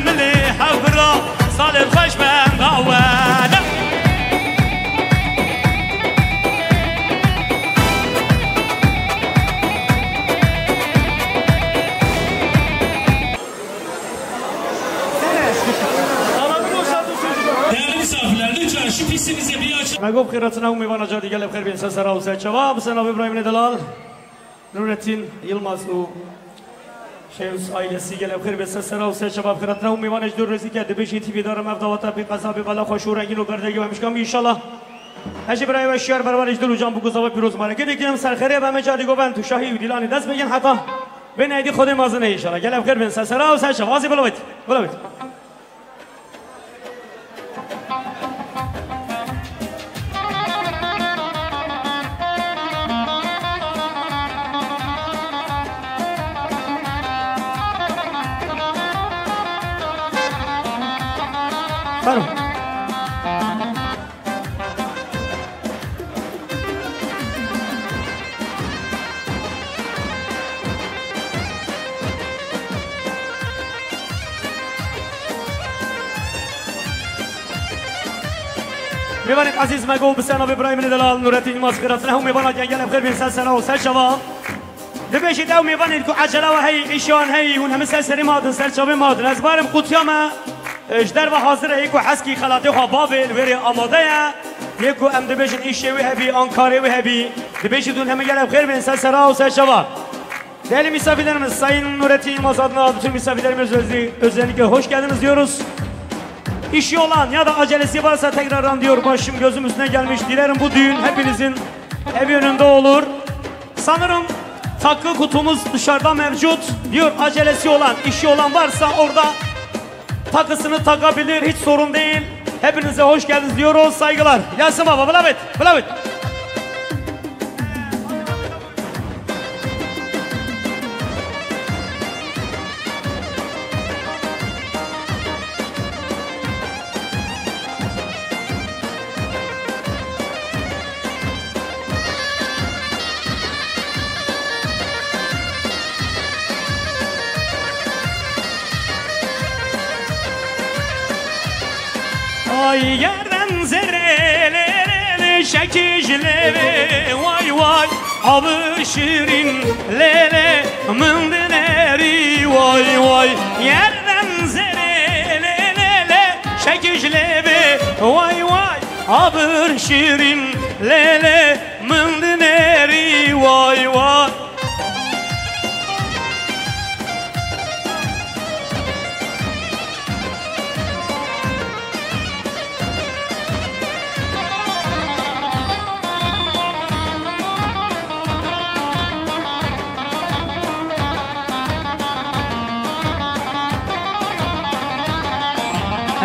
ملی حفرا سالت خوش من داوانه مگوب خیراتنا و میوانا جا دیگه لب خیر بین سسرا و سه شباب سناب ابراهیم دلال نورتین یلماز و شمس آیلسی گلب خیر بین سسرا و سه شباب خیراتنا و میوانش دور رسی که دبیشی تیوی دارم افداواتا بی قصابی بالا خوش و رنگین و بردگی و مشکام ایشالله هشی برای و شیار برابرش دلو جان بگذاب پیروز مارکه دیگه سرخری به همه جا دیگه بند تو شاهی و دیلانی دست بگین حتی به نیدی خود مازنه ایشالله گلب خیر بین سسرا و سه شباب آزی بلوید برو میبانید عزیز مگو بسناب ابراهیم دلال نورتین ماسخرات نه میباند جنگل بخیر بین سلسله و سر شباب دبیشید او میبانید که عجله و هی ایشان هی اون همه سلسله مادن سرچابه مادن از بارم قوتیامه اجدر و حاضره یکو حسکی خلاطی خواه بابل وری آماده یکو ام دبیشید ایشه وی هبی آنکاره وی هبی دبیشید اون همه گل بخیر بین سلسله و سر شباب değerli misafirlerimiz Sayın Nurettin Yılmaz adına bütün misafirlerimiz özellikle hoş geldiniz diyoruz. İşi olan ya da acelesi varsa tekrardan diyor başım gözüm üstüne gelmiş. Dilerim bu düğün hepinizin evi önünde olur. Sanırım takı kutumuz dışarıda mevcut. Diyor acelesi olan, işi olan varsa orada takısını takabilir, hiç sorun değil. Hepinize hoş geldiniz diyoruz, saygılar. Gelsin baba, bılavit, bılavit. Ay yerden zerrelere şekişlere vay vay Avı şirin lele mındineri vay vay Yerden zerrelere şekişlere vay vay Avı şirin lele mındineri vay vay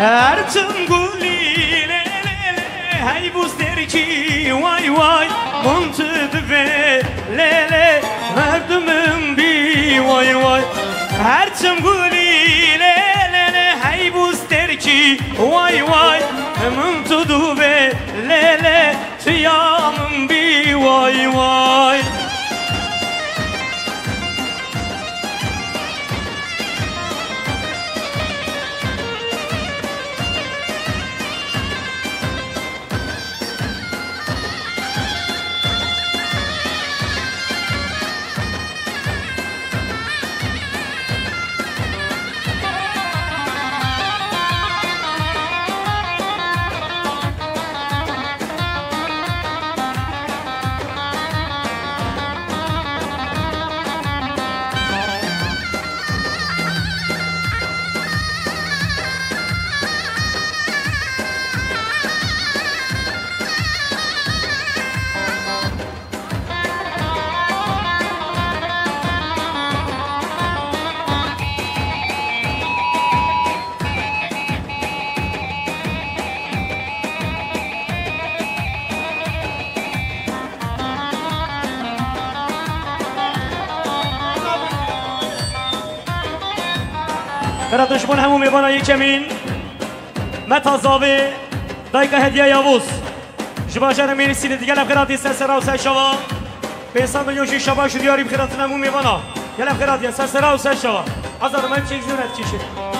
Ertun guli le hey buzder ki vay vay Montud ve le merdumum bi vay vay Ertun guli le hey buzder ki vay vay Montud ve le tiyamum bi vay vay برای دشمن همون میبانه یک کمین متازاوی دایکا هدیه یاوز جباجر میری سیلی دیگه لبخیراتی سرسرا و سرشوا پیسان میلیون شبا شو دیاری بخیراتون همون میبانه یه لبخیراتی سرسرا و سرشوا از آدم هم چیز نورد کشید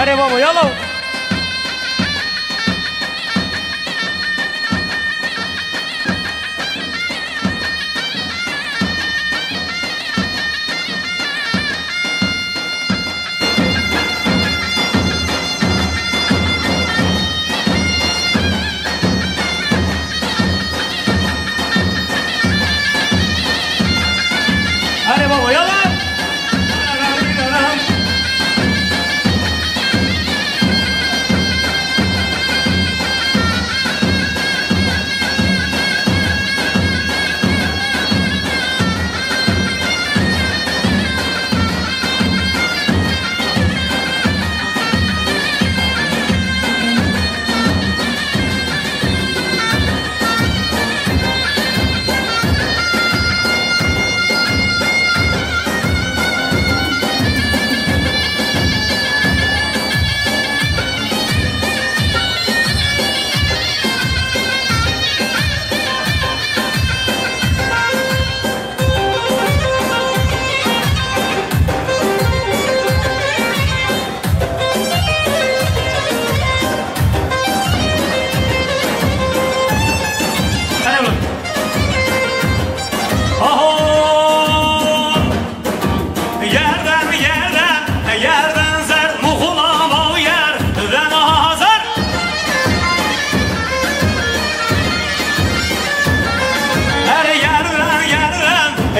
هري بابا يلا هري بابا يلا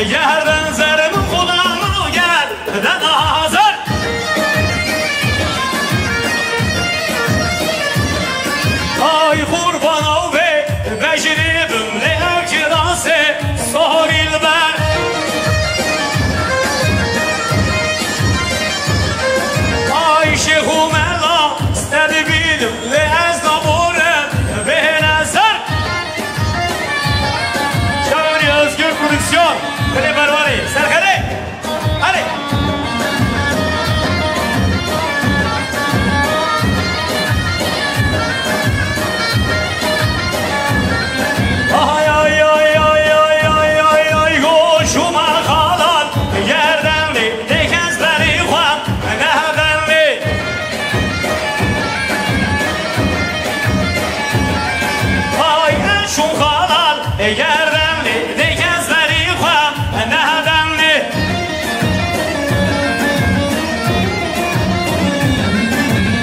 Yerden zermin kulağımı yerden hazır Ay kurban ol be Becribim ne kirası Soril ben Ay şeyhum ela Stedi bilim le eznabore Be nazar Şöyle Özgür Prodüksiyon Kale Barvari, Serkare! Hadi! Ay ay ay ay ay ay ay ay Koşuma kalan yerdenli Dekezleri var nedenli Ay en şu kalan yerdenli Dekezleri var nedenli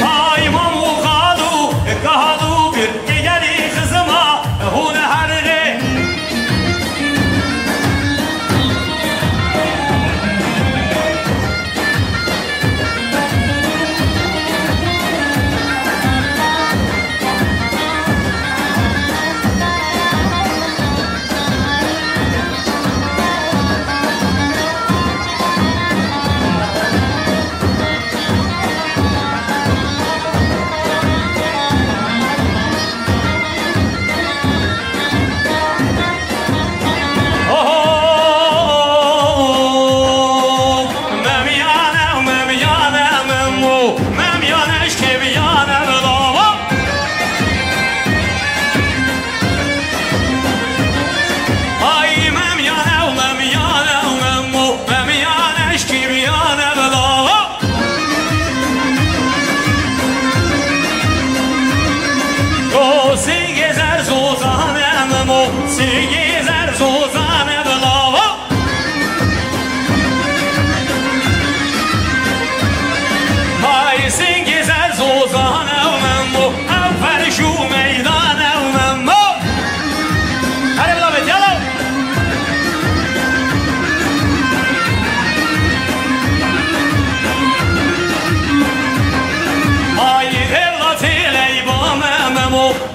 Ay mamu kadu bir geli kızıma Hun harri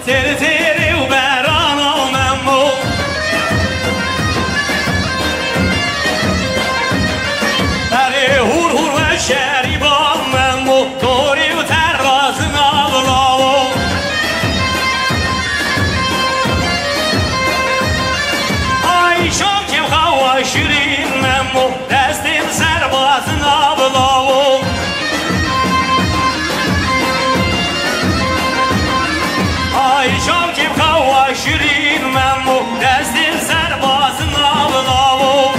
Teri teri u berano memmo Ere hur hur ve şeriban memmo Dori u terrazına bravo Ay şakim hava şirin memmo Destim serbazına bravo Ay şakim hava şirin memmo Destim serbazına bravo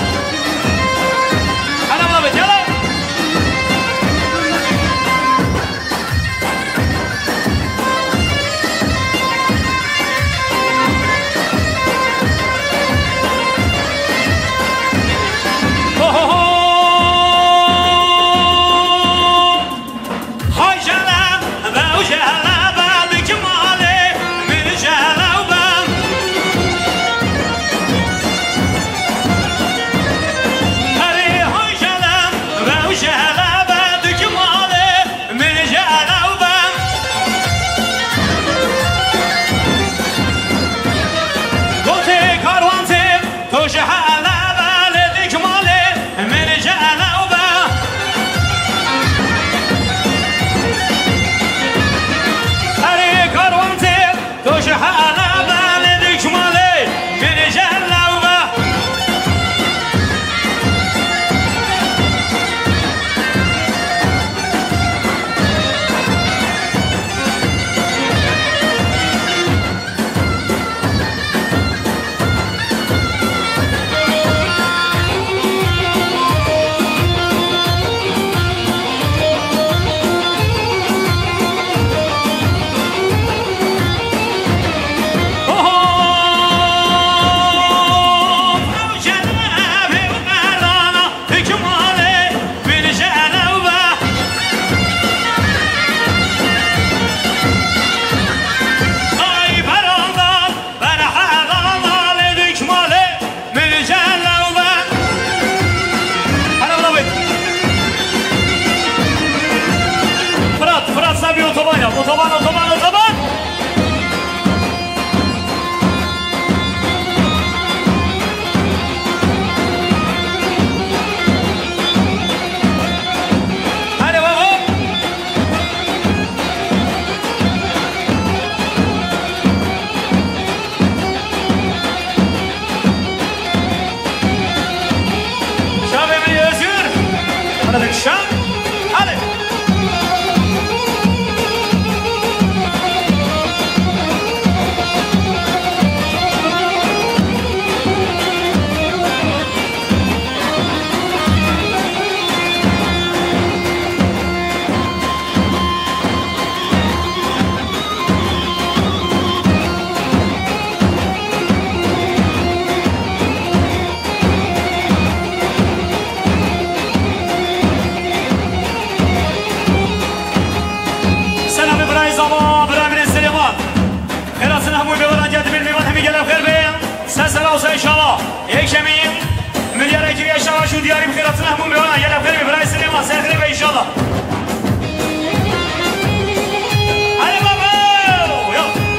الله إنشالله يكشمين مليار يجري إنشالله شو دياري بخيراتنا همون بيوانا يلا بخير براي سليمان سيخرب إنشالله هلا بابا يلا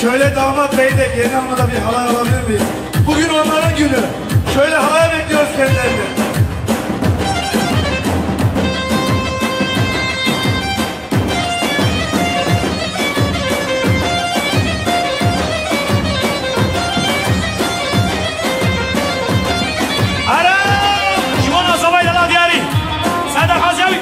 Şöyle damat bey de yeni almada bir halay alabilir miyiz? Bugün onların günü. Şöyle halaya bekliyoruz kendilerini. Ara! Şuan azabayla la diyari. Serdar Haziyavi.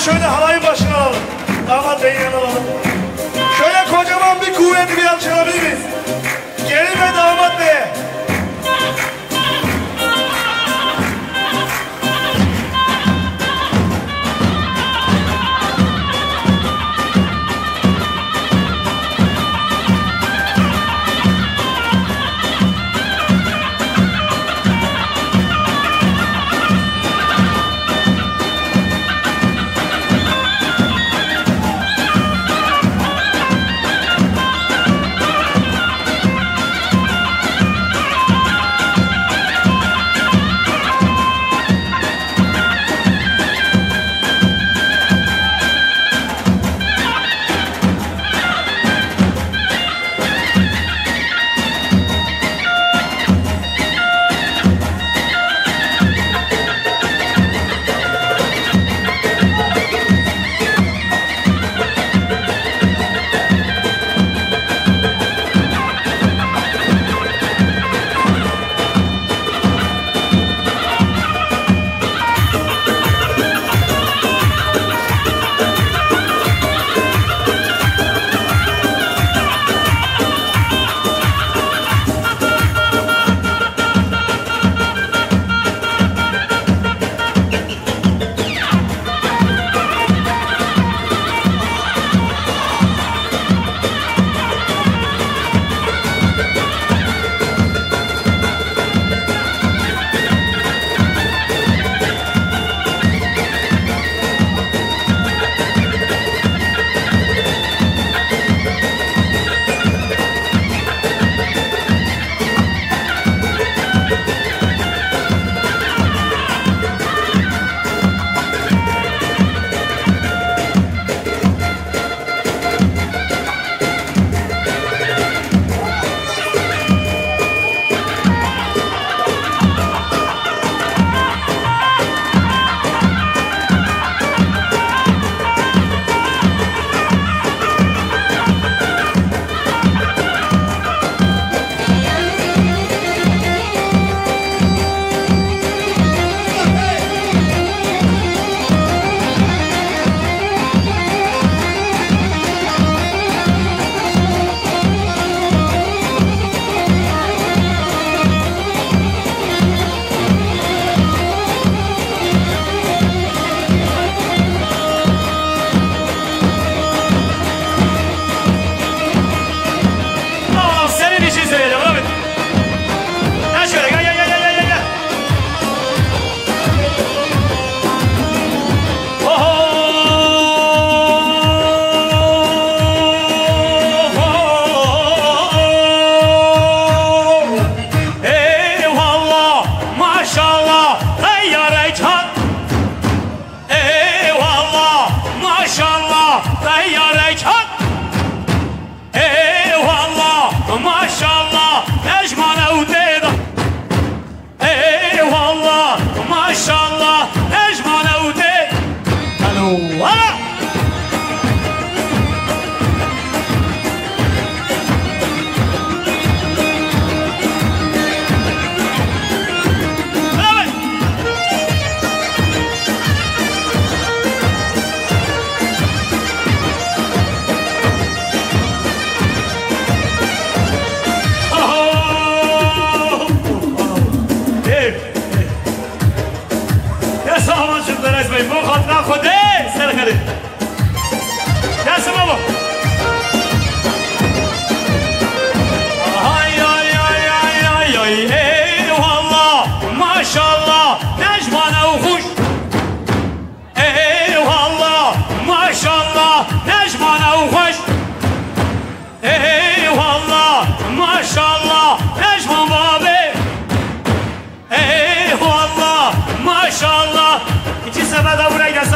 Şöyle halayın başına alalım. Damat beyin yanına alalım. Şöyle kocaman bir kuvvetli bir alkış alabilir miyiz? Gelin ve damat beye.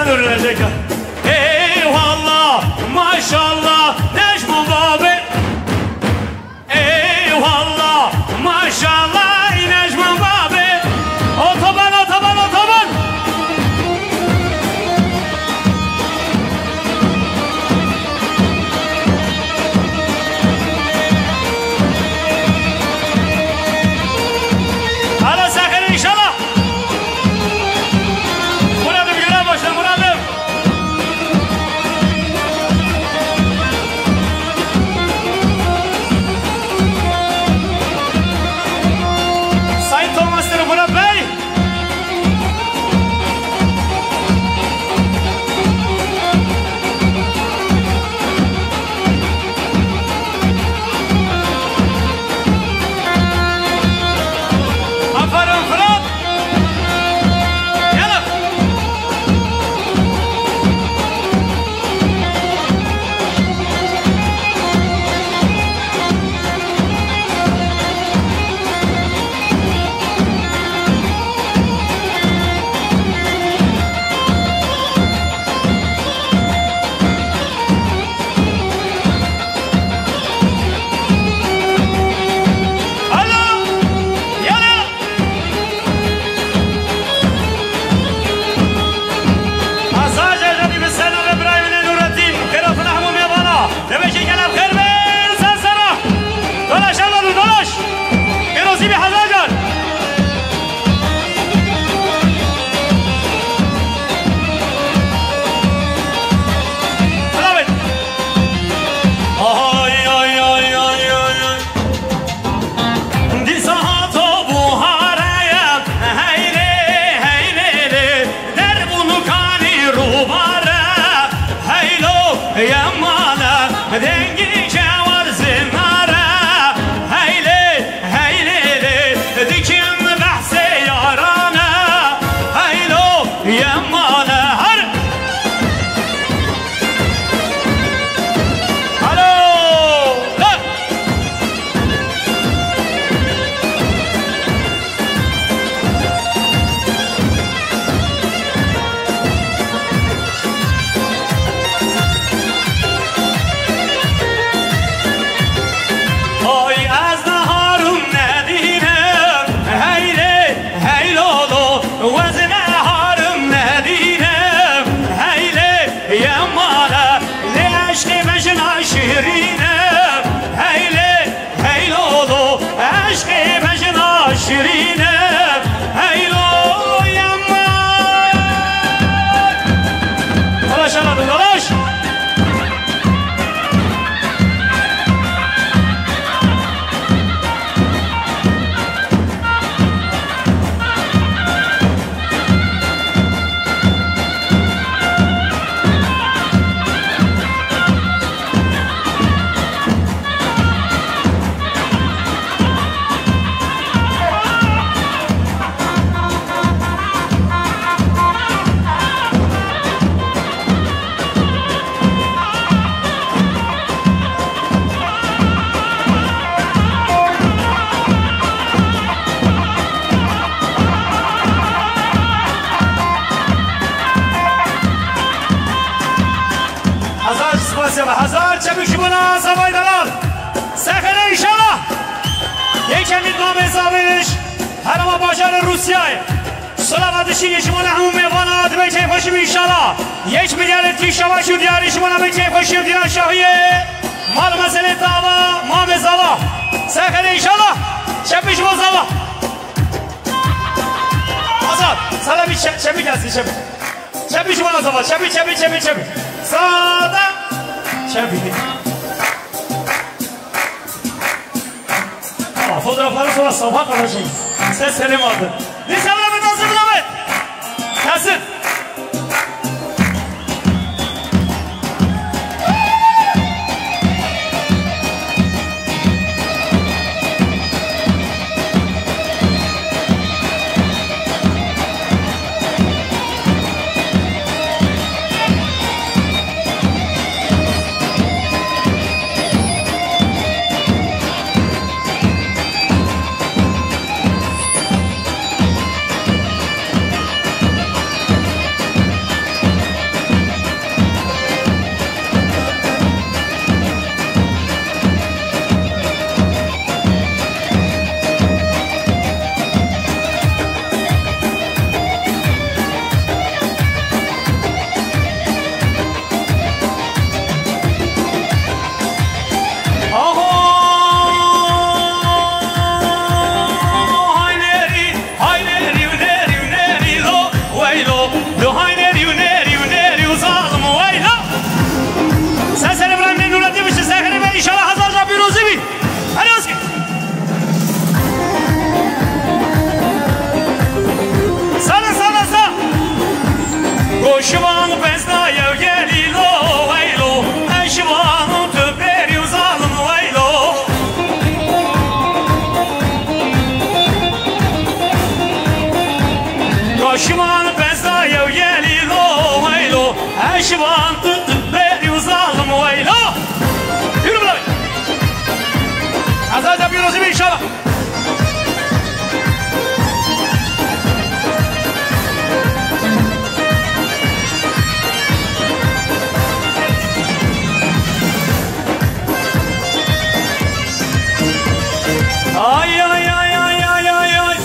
من ölecek. Eyvallah maşallah Necmi babi. Eyvallah maşallah Necmi babi. Otoban otoban otoban. Hala sakın inşallah. Muradım görev başla Muradım. Sayın Thomas'tır Murat Bey. Aferin Fırat. Gelin. Alo. Gelin. Azaj ecadi biselam İbrahim'in Nurettin. Kırafın ahmum yabana. Demek ki gelip kırmın sen sana. Dolaş evladım dolaş. Kirozi bir hazacan. Devam et. Ay ay ay ay ay ay. Disato buharaya heyre heyre der bunu kani rubara heylo yamana dengi cevar zinara heyle heyle dikim bahse yarana heylo yamana har alo lan. Oy az naharım nedinem heyle heylolo vaz naharım nedinem heyle yamana le aşkı mecna şirinem heyle heylolo aşkı mecna şirinem heylo yaman. Dolaş anladım dolaş. Hazar spasiba hazar çabuk buna savaydalar. Sekere inşallah. Yekemit name zaviniş. Harama bajarı Rusya'yı. Salavatı yeşimana hamum mevana ve keyfaşım inşallah. Yeç milyarı tişava şu diyar yeşimana ve keyfaşım diyar şahiye. Mal mesele dava mame zava. Sekere inşallah. Çepiş bu zava. Hazar sana bir çepi gelsin çepi. Çepiş buna zava çepi çepi çepi çepi. Sağda çepi. Fotoğrafları sonra sabah kalacağız. Ses selim aldı. Lisanlarımı nasıl bulamayın? Gelsin. Hadi inşallah. Ay ay ay ay ay ay ay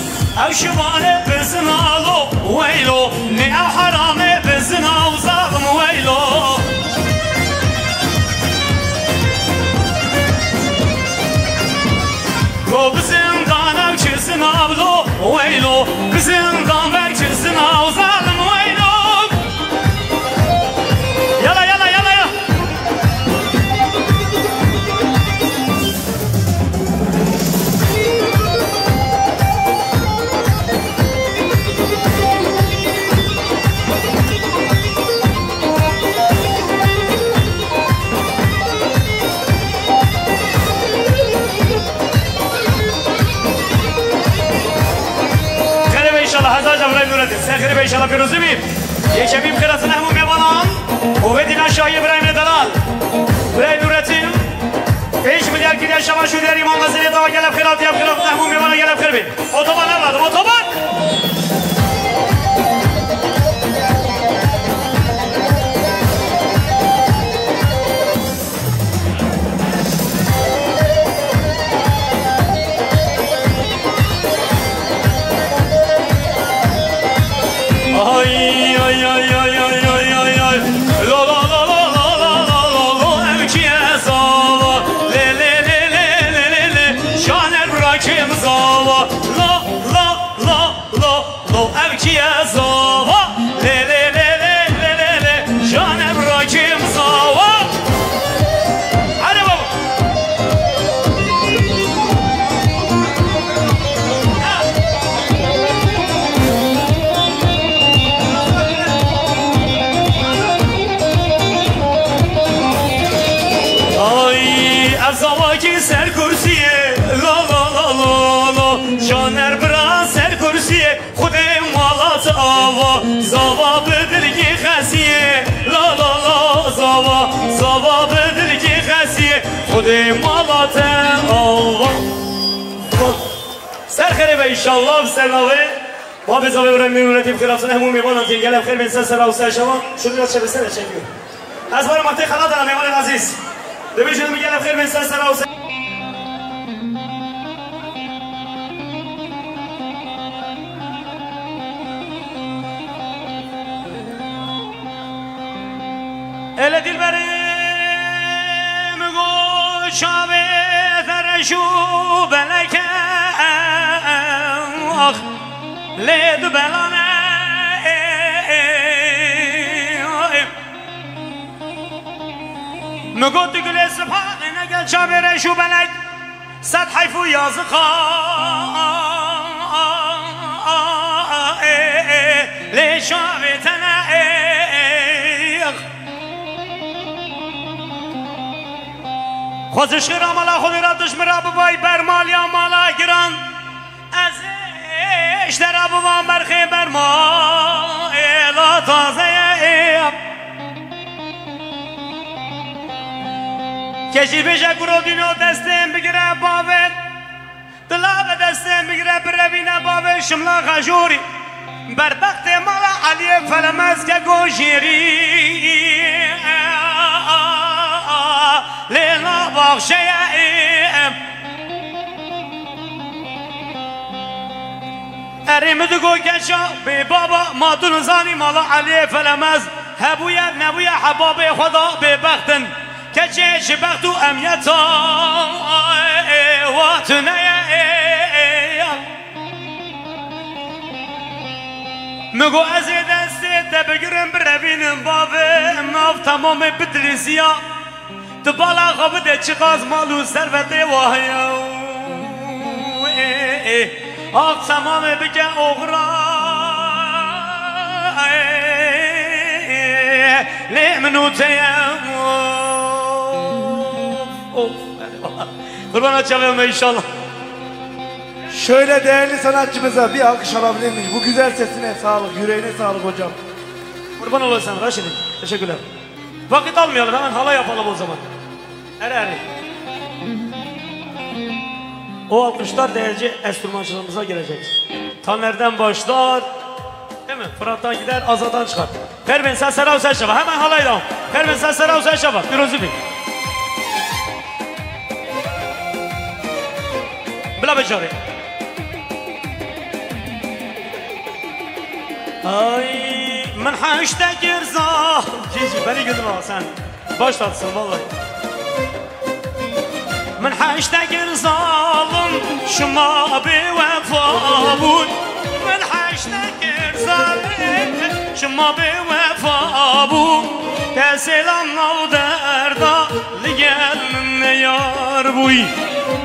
Evşivane bezina lo Veylo Ne harame bezina uzalım veylo Go bizindan evçirsin ablo Veylo Bizindan verçirsin uzalım veylo Yala yala yala yala سخر به انشالله پیروزی بیم یک شبیم خیراتن همون میبانم اوهدین شاهی ابراهیم دلال برای نورتین ایش میلیار گیری شما شو در ایمان وزیری دوا گلب خیراتی هم خیرات همون میبانم گلب خیر بیم اتوبان اولادم اتوبان Ay ay ay ay ay ay ay ay la la la la la la la la la evkiye zava le le le le le le le şaner bırakayım zava la la la la la evkiye zava le le le le le le le şaner bırakayım zava hadi baba Zavaki ser kursiye la la la la la Şaner bırak ser kursiye Khudim malat ava Zava bedirgi khasiye la la la Zava Zava bedirgi khasiye Khudim malat ava Ser kharibe inşallah ser nave Babi zava öğrenmeyi üretim kırafsın Hemum yabanan tingelem khir bin sen sera ve ser şavan Şunu biraz çevirsene çekiyor Az var mahti khalat ana meyman aziz Dövüşünü gelip khir bin sen sera ve ser Ele dilberim goşabe terşu beleke ah led belane مقود تقول سبحان نقل شابر شو بلد صد حيفو يازقا ليش شابتنا خوزش خیرا مالا خودی را دشمرا ببای برمال یا مالا گران از اشتر ببان برخی برمال ایلا تازه کشی پیشه کرو دینو دستیم بگیره باوید دلا به دستیم بگیره بروینه باوید شملا خجوری بربخت مالا علی فلمز که گوشیری لیلا باخشیم اریم دگو کشا بی بابا مادون زانی مالا علی فلمز هبویا نبویا حباب خدا بی بختن کچه شبخت و امیتا واتنه مگو از دسته بگیرم بروینم بابه ناف تمام بدریسیا تبالا خبده چقاز مالو ثروت واهیا آق تمام بگه اغرا لیمنو تیم Kurban açalım inşallah. Şöyle değerli sanatçımıza bir alkış alabilir miyiz? Bu güzel sesine sağlık, yüreğine sağlık hocam. Kurban olasın Raşid'im. Teşekkürler. Vakit almayalım, hemen hala yapalım o zaman. Eri eri. O alkışlar değerli enstrümancılarımıza gelecek. Taner'den başlar. Değil mi? Fırat'tan gider, Azad'dan çıkar. Pervin sen Serav sen şaba. Hemen halaydan. Pervin sen Serav sen şaba. Firuzi Bey. Bila beçari. Ay من حشت گرزا جیجی بری گدم sen başlatsın vallahi. من حشت گرزالم شما به وفابون من حشت گرزالم شما به وفابون تسلام نو دردا لگل من یار بوی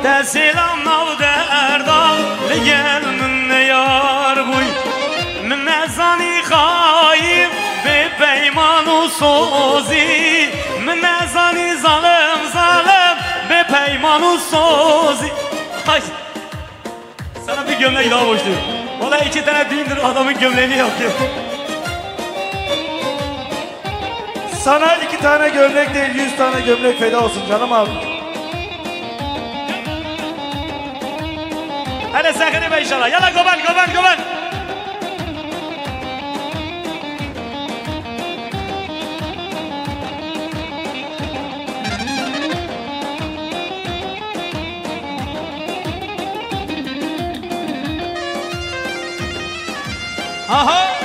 تسلام نو دردا لگل من یار بوی من نزانی خواهیم به پیمان و سوزی من نزانی ظالم ظالم به پیمان و سوزی Ay. Sana bir gömlek daha boşluyor. Valla 2 tane dindir adamın gömleğini yapıyor. Sana 2 tane gömlek değil 100 tane gömlek feda olsun canım abi. Hadi sakını be inşallah. Yala goban goban goban. Aha!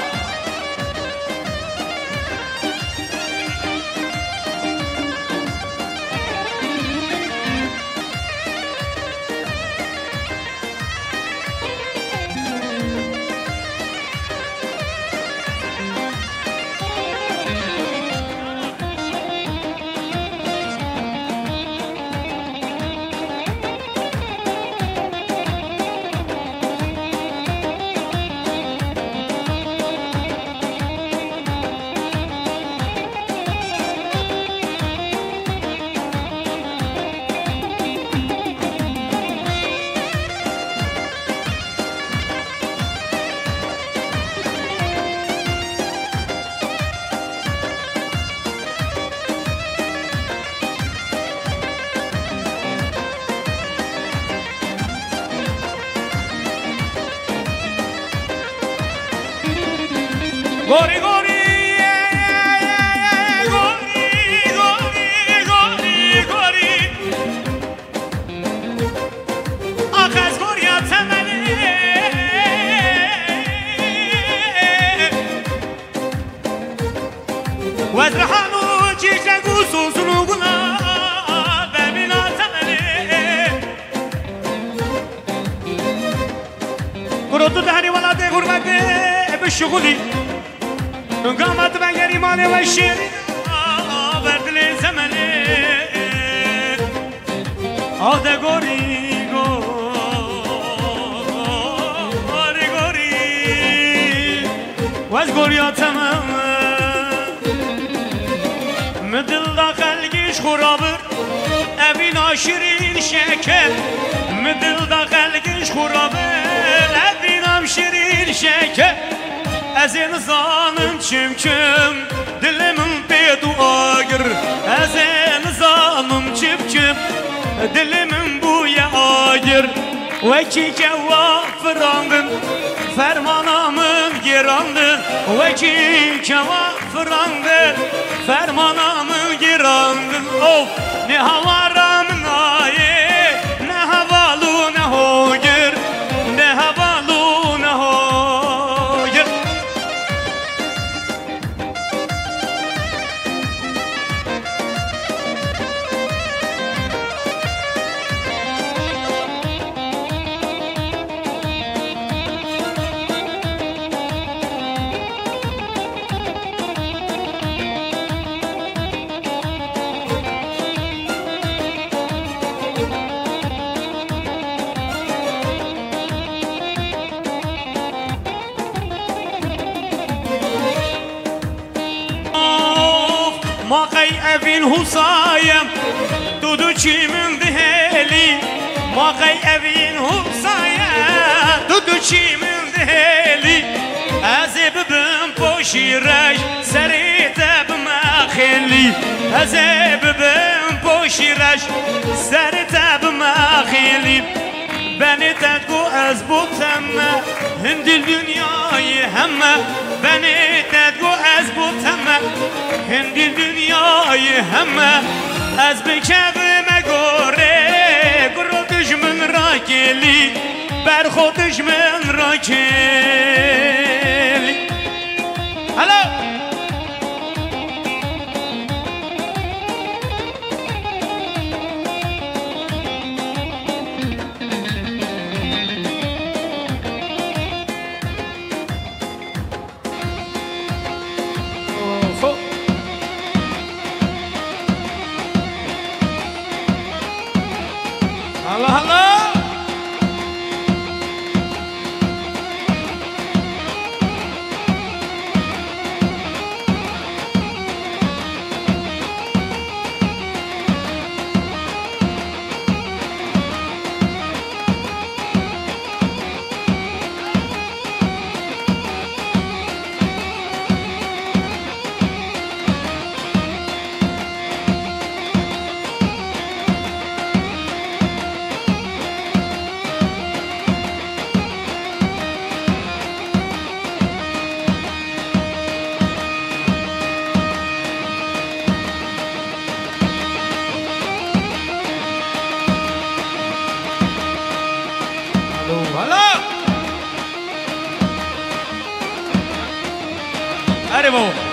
Gori gori gori gori gori gori Akaz gorya temeli Vezrahanu çiçek usulsunu gula Bemina temeli Kurutu dehri vala de gurbeti Bişşuguli قامت من گریمان و شیرین آورد لی زمنی آده گوری گوری گوری و از گوریاتم مدل داخل گیش خورابر اوین شیرین شکر مدل داخل گیش خورابر اوین شیرین شکر از این زانم چمچم دلمم به دعا گر از این زانم چمچم دلمم بویا آگر و کی جواب فراندن فرمانامın girandın و کی جواب فراندن فرمانامın girandın of ne havaramın ayı ne havalu ne hoger ne havalu ne hoger Maqay evin husayem Dudu çimin diheli Maqay evin husayem Dudu çimin diheli Azebibim poşirej Seritebim akhili Azebibim poşirej Seritebim akhili beni tedgu ez butemme Hindi dünyayı hemme Beni tedgu ez butemme Hindi dünyayı hemme Ez bir kevime gore Guru düşmün ra geli Berho düşmün ra geli Hello Allah Allah Arriba.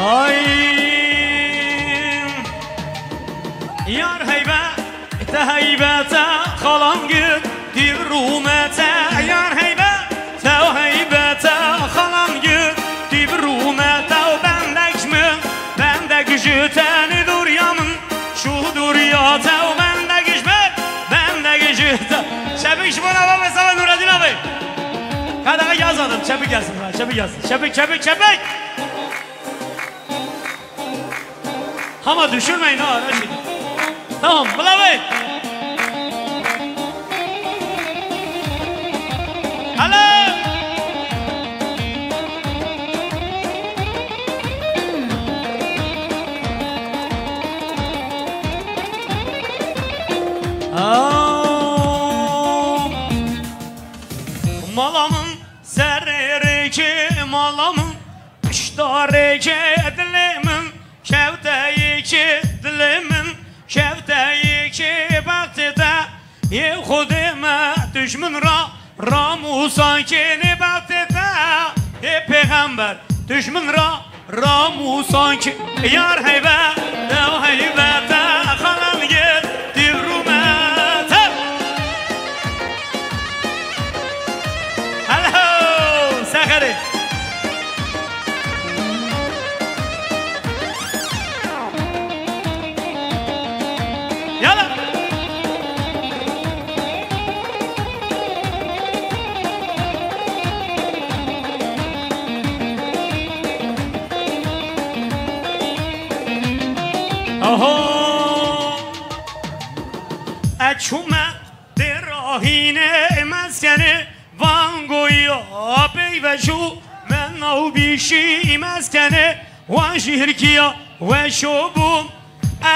Ay Yar heybete heybete Kalan gül divrumete Yar heybete heybete Kalan gül divrumete Bende gücüteni dur yamın Şu dur yate Bende gücmet Bende gücüte Şebik şibona bak mesela Nurettin abi Kadaka yazmadım Şebik yazsın Şebik yazsın Şebik Ama düşürmeyin ha Reşit. Tamam, Blavey. Alo. Malamın serreki malamın iştareki dilimin şevteyi ki dilimin şevteyi ki baktida ye khudime düşmün ra Musa ki ne baktida ye peygamber düşmün ra Musa ki yar heybete kalan gel divrumete hello sakari Eçume derahine meskeni Vangoya peyveşu Men av bişi meskeni Van şihirkiya ve şubum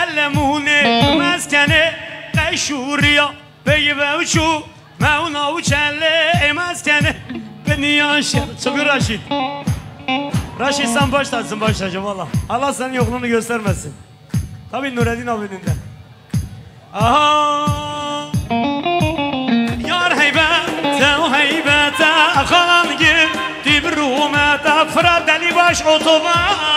Ellemune meskeni Keşuriya peyveşu Mevnav çelle meskeni Beni yaşır Çıkır Raşit Raşit sen başlayacağım valla Allah senin yokluğunu göstermesin Tabii Nurettin abinin de Aha Yar heybete kalan gir Dibrumete Fırat deli baş otoban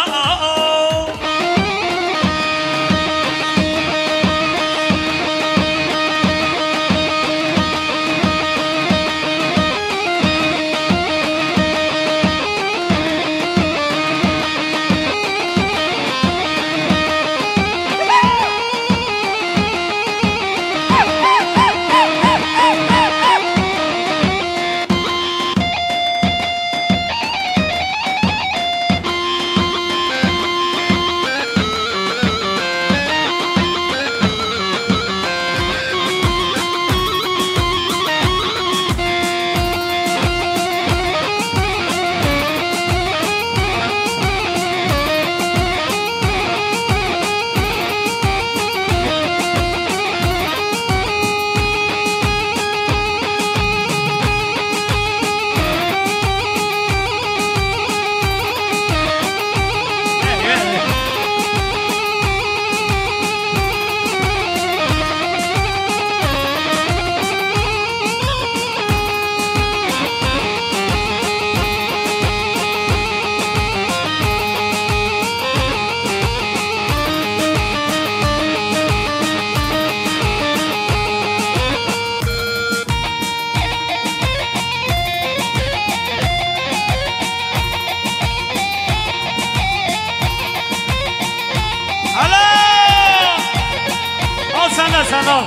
sana.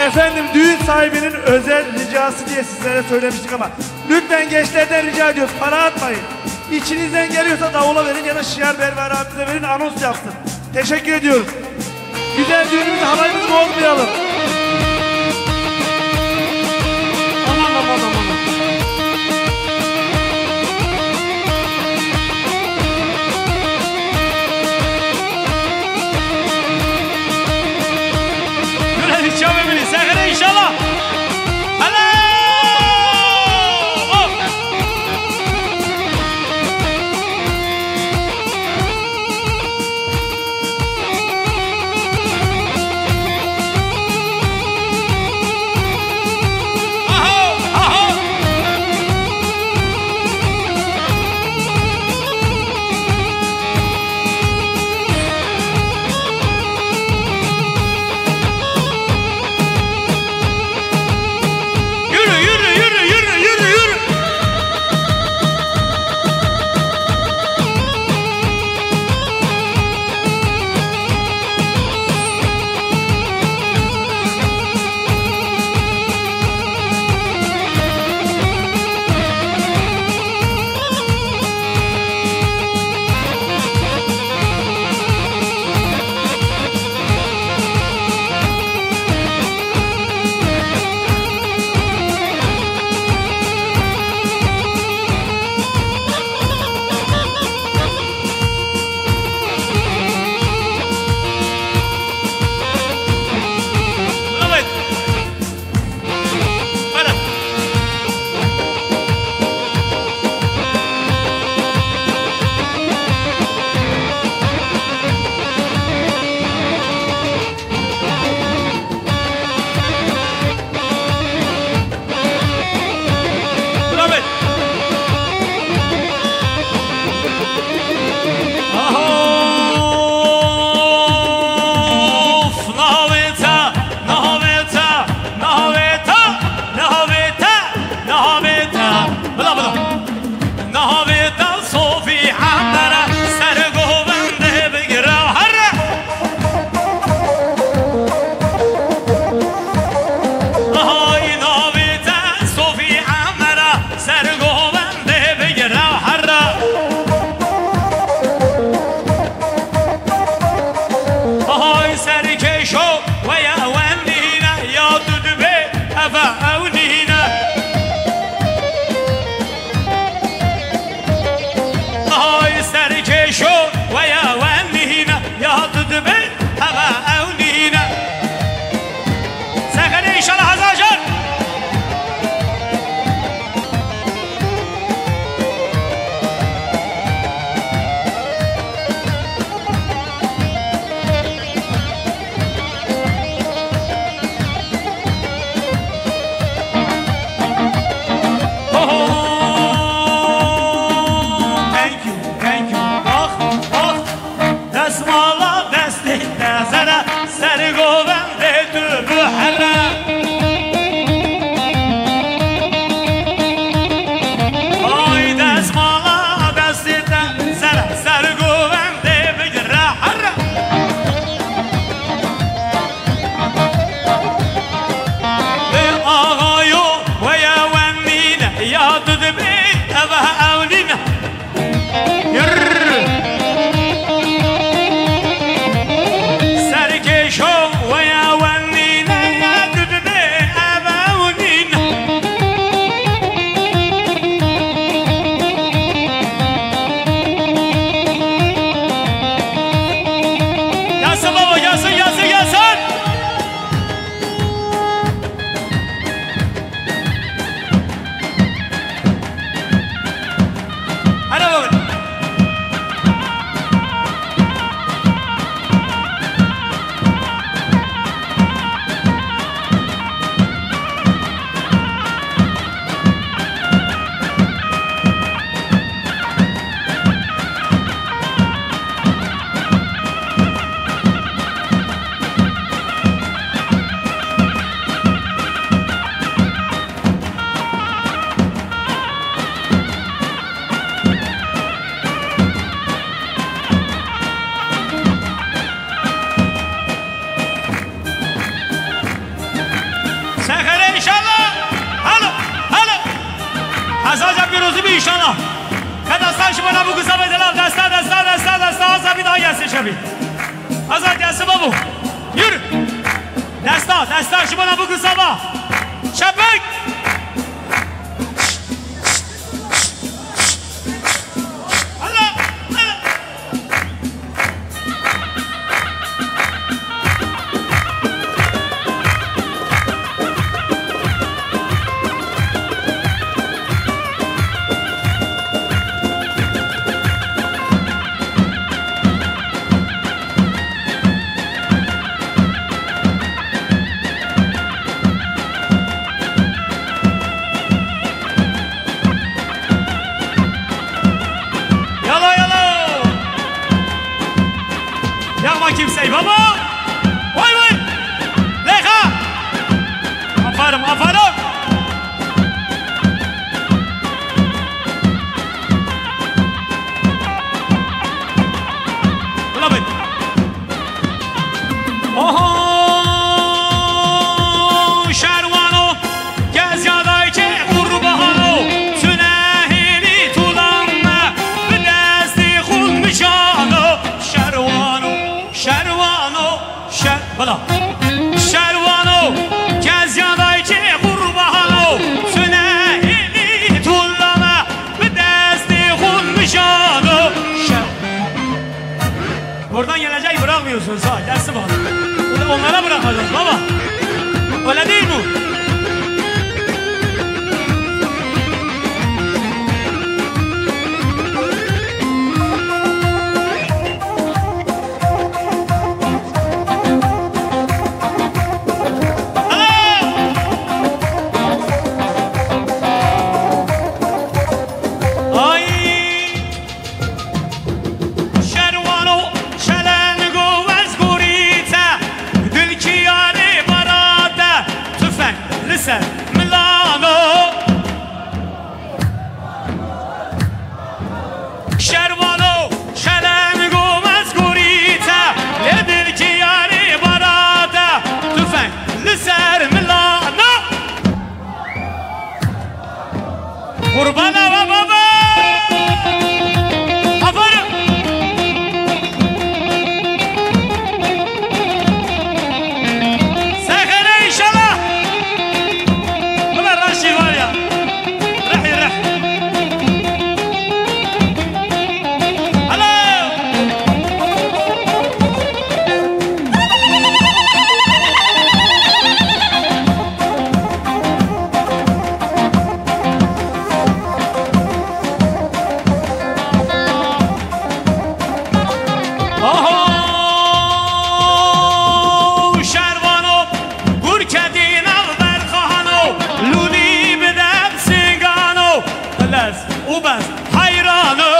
Efendim düğün sahibinin özel ricası diye sizlere söylemiştik ama lütfen gençlerden rica ediyoruz, para atmayın. İçinizden geliyorsa davula verin ya da Şiar Berber abimize verin, anons yapsın. Teşekkür ediyoruz. Güzel düğünümüzü, halayımızı bozmayalım. Aman aman aman. Güle içe beni, sehre inşallah. Alo! Hop! بنا بكره صباح شبك kimseyi baba. Vay vay. Leka. Aferin aferin. Ulan ben. Oho. Şervano. Gez yaday ki kurbağano. Tünehini tulanma. Bidesti kulmuşano. Şervano. Şervano, bala. Şervano, gez yaday ki kurbağano. Tünehini tullama, bir desti kulmuşano. Buradan geleceği bırakmıyorsunuz ha, gelsin bakalım. Onlara bırakacağız baba. Öyle değil mi? Milano Şervano Şelen Gomez Gurita Ledir ki yari barada Tüfek Liser Milano Kurbana ve baba Aferin Sekere inşallah وبس حيرانو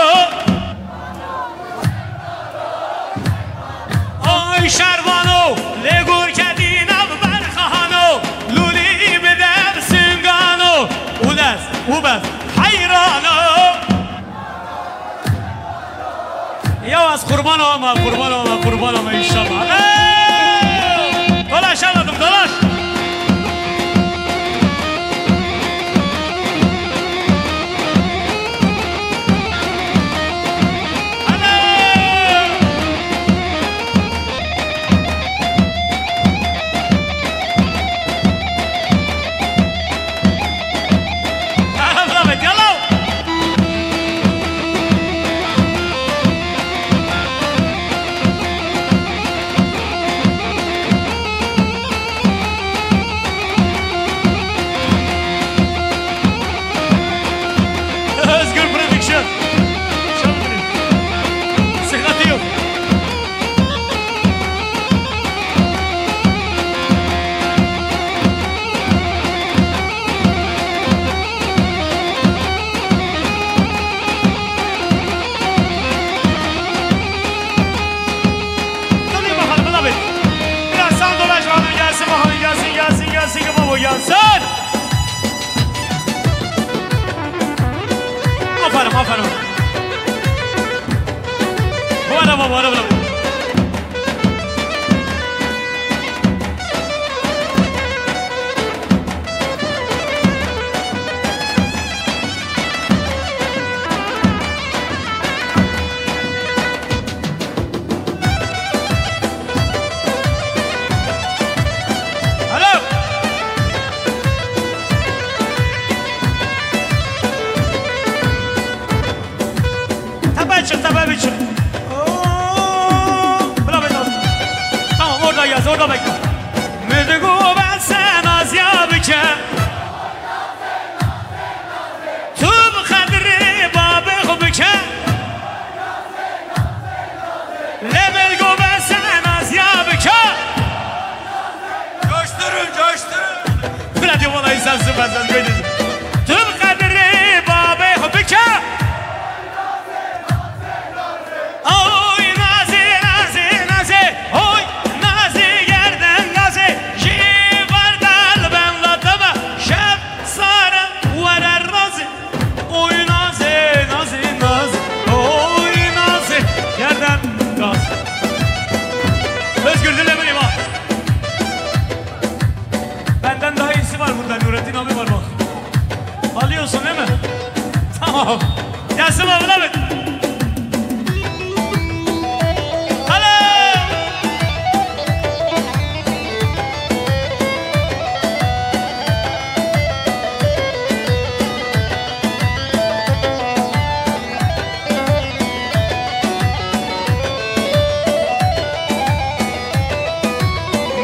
آی شروانو لگور کدینم برخانو لولی بدم سنگانو وبس حیرانو یا از قربان آما انشالله دلاش آمدم دلاش Yansın! Aferin. Bu araba. Alo! بگو بگو میدگو بس نازیا بکه تو بخدر بابه خوب بکه لمیدگو بس نازیا بکه جاشترم بلدی والا این سبزه بزن گویدید تو بخدر بابه خوب بکه Alıyorsun değil mi? Tamam. Gelsin abi abi. Alo.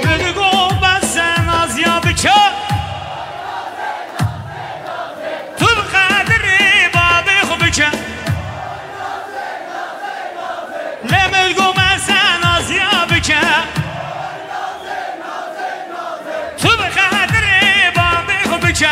Beni gol sen az ya bir kere. لملگو مثلا نازیا بکه تو بخاطر بابی خوب بکه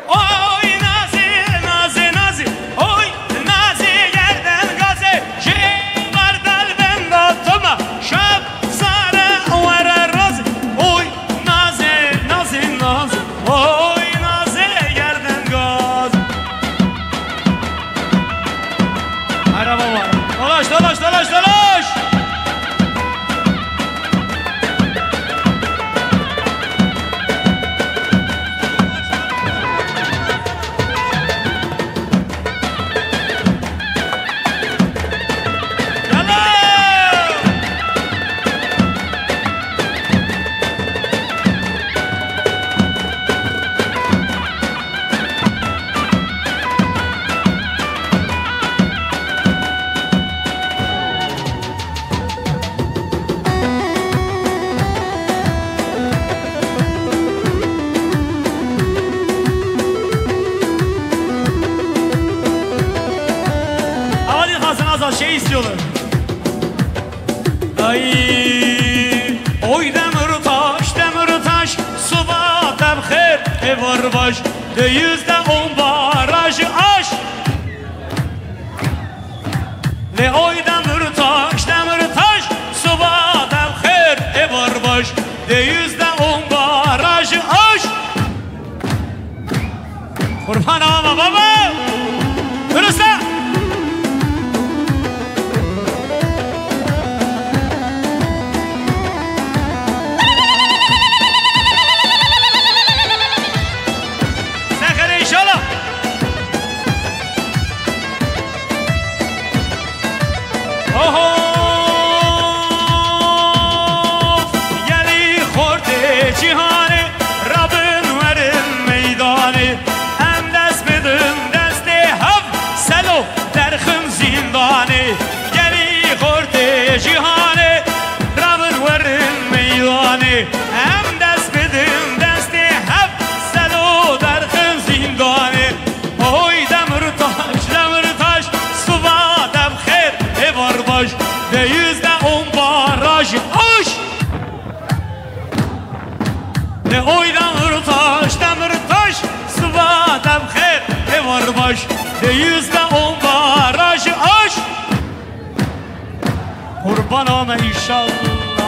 اوی نازی نازی نازی اوی نازی گردن گازی جیبار قلبم داتما شب ساره وره رازی اوی نازی نازی نازی اوی نازی گردن گاز Araba var. Dolaş dolaş dolaş dolaş. Şey istiyorlar. Ay, oy demir taş, suba tebxir, evar baş, de %10 barajı aş. Le oy demir taş, suba tebxir, evar baş, de %10 barajı aş. Kurban ama baba, Kırısta. Cihane Rabın verin meydane Hem dest bedin desti hep Selo derken zindane Oy demir taş Suva demxer evar baş De %10 baraj aş De oy demir taş Suva demxer evar baş De %10 baraj aş Kurban olma inşallah.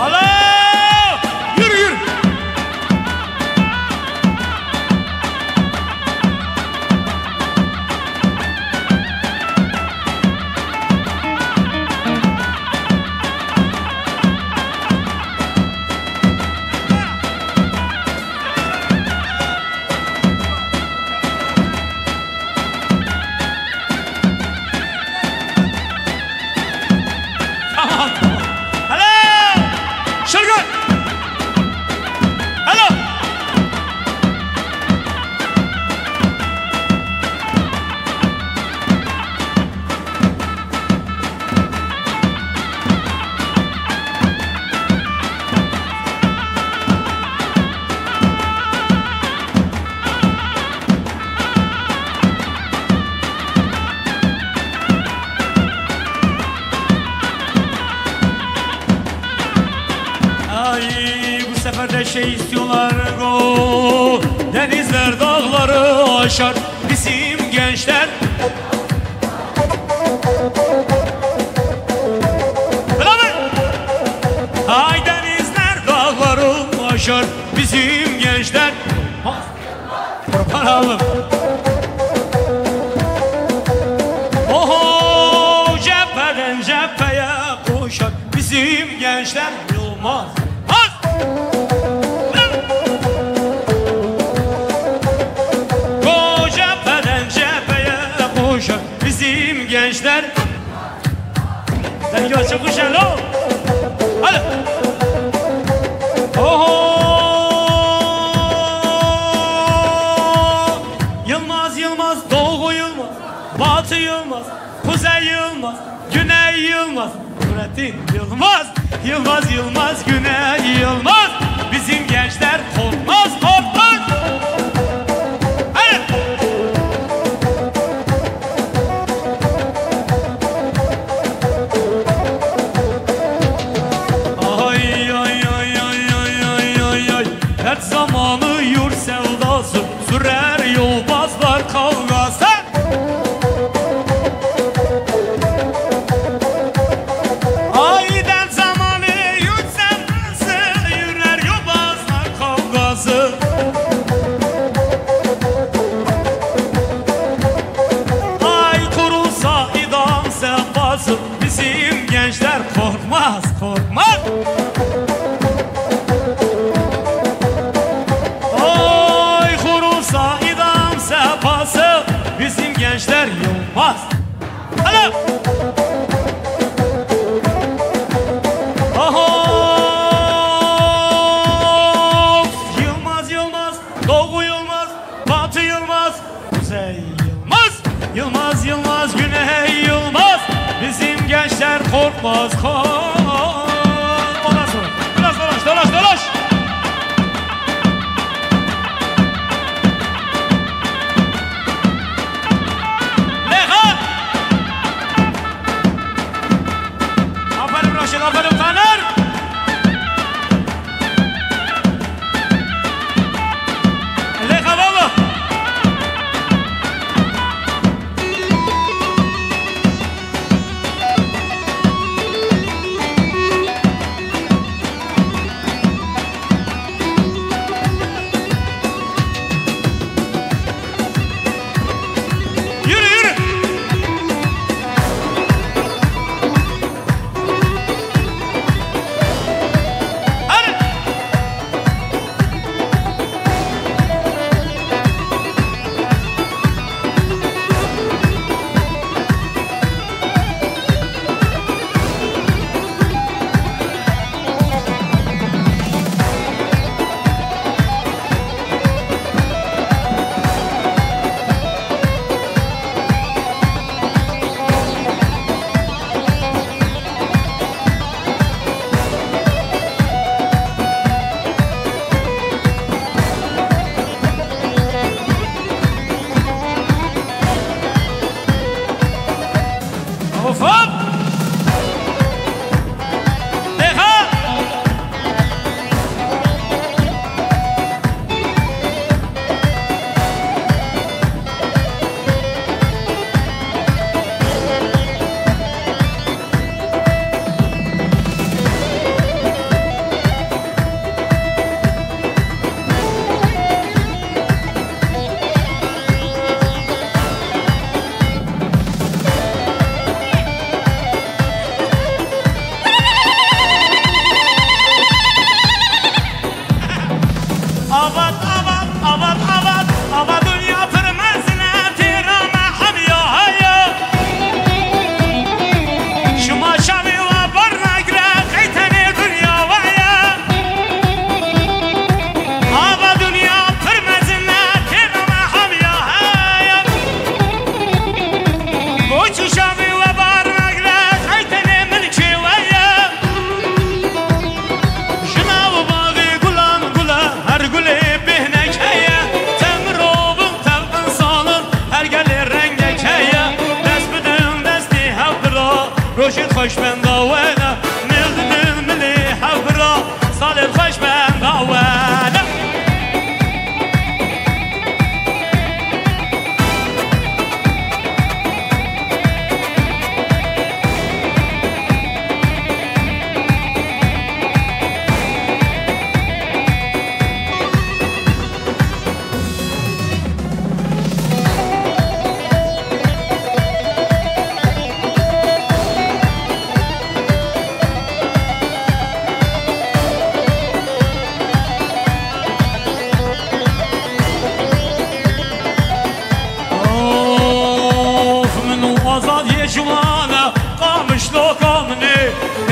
Alo! Yürü yürü. Şarkı! Böyle şey istiyorlar go. Denizler dağları aşar bizim gençler. Ay denizler dağları aşar bizim gençler. Kurban alım. Oho cepheden cepheye koşar bizim gençler. Yılmaz. O cepheden cepheye koşar bizim gençler. Sen göçe kuşan o. Hadi. Oho. Yılmaz Yılmaz, Doğu Yılmaz, Batı Yılmaz, Kuzey Yılmaz, Güney Yılmaz, Nurettin Yılmaz, Yılmaz Yılmaz, Güney Yılmaz. Bizim gençler korkmaz, korkmaz. Hadi. Ay ay ay ay ay ay ay ay. Her zamanı yurt sevdası sürer yolbazlar kavgası. Aydan zamanı yurt sevdası yürür yolbazlar kavgası. Ay kurulsa idam sehpası bizim gençler korkmaz, korkmaz. Ay kurulsa idam sehpası bizim gençler yılmaz. Alo. Oho. Yılmaz Yılmaz, Doğu Yılmaz, Batı Yılmaz, Kuzey Yılmaz, Yılmaz Yılmaz, Güney Yılmaz. Bizim gençler korkmaz, korkmaz. Ondan sonra biraz dolaş, dolaş, dolaş. Leha. Aferin Raşid, aferin Taner. Leha baba. Yürü yürü. Hadi. Hop hop. Leha. Avat avat avat avat avat dünya pırmızına tirama hamiya haya. Şuma şami ve barna gira kaytani dünya vaya. Avat dünya pırmızına tirama hamiya haya. Boçu şami ve barna gira kaytani milki vaya. Şınav bağı gulan gula her gule bihnek heye. Temrovun tevkin salın her gelir renge keye. Dest bidin desti havbira Roşid hoş ben davena. Mildin mili havbira Salir hoş ben davena.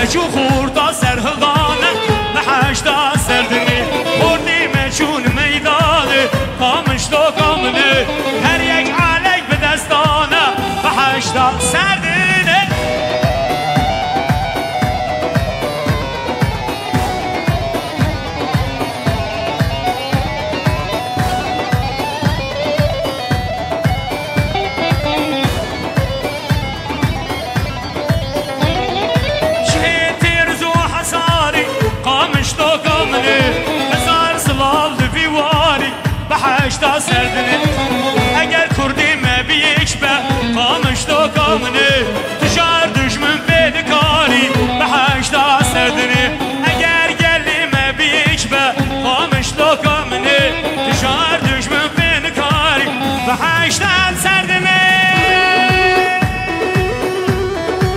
مچو خورتا سرهغانه بحشتا سردنی خوردی مچون میدانه کامش تو کامنه هر یک علک به دستانه بحشتا سردنی بحشتا سردنه اگر کردی مبیش به قامش تو کامنه تشار دشمن بدکاری بحشتا سردنه اگر گلی مبیش به قامش تو کامنه تشار دشمن بدکاری بحشتا سردنه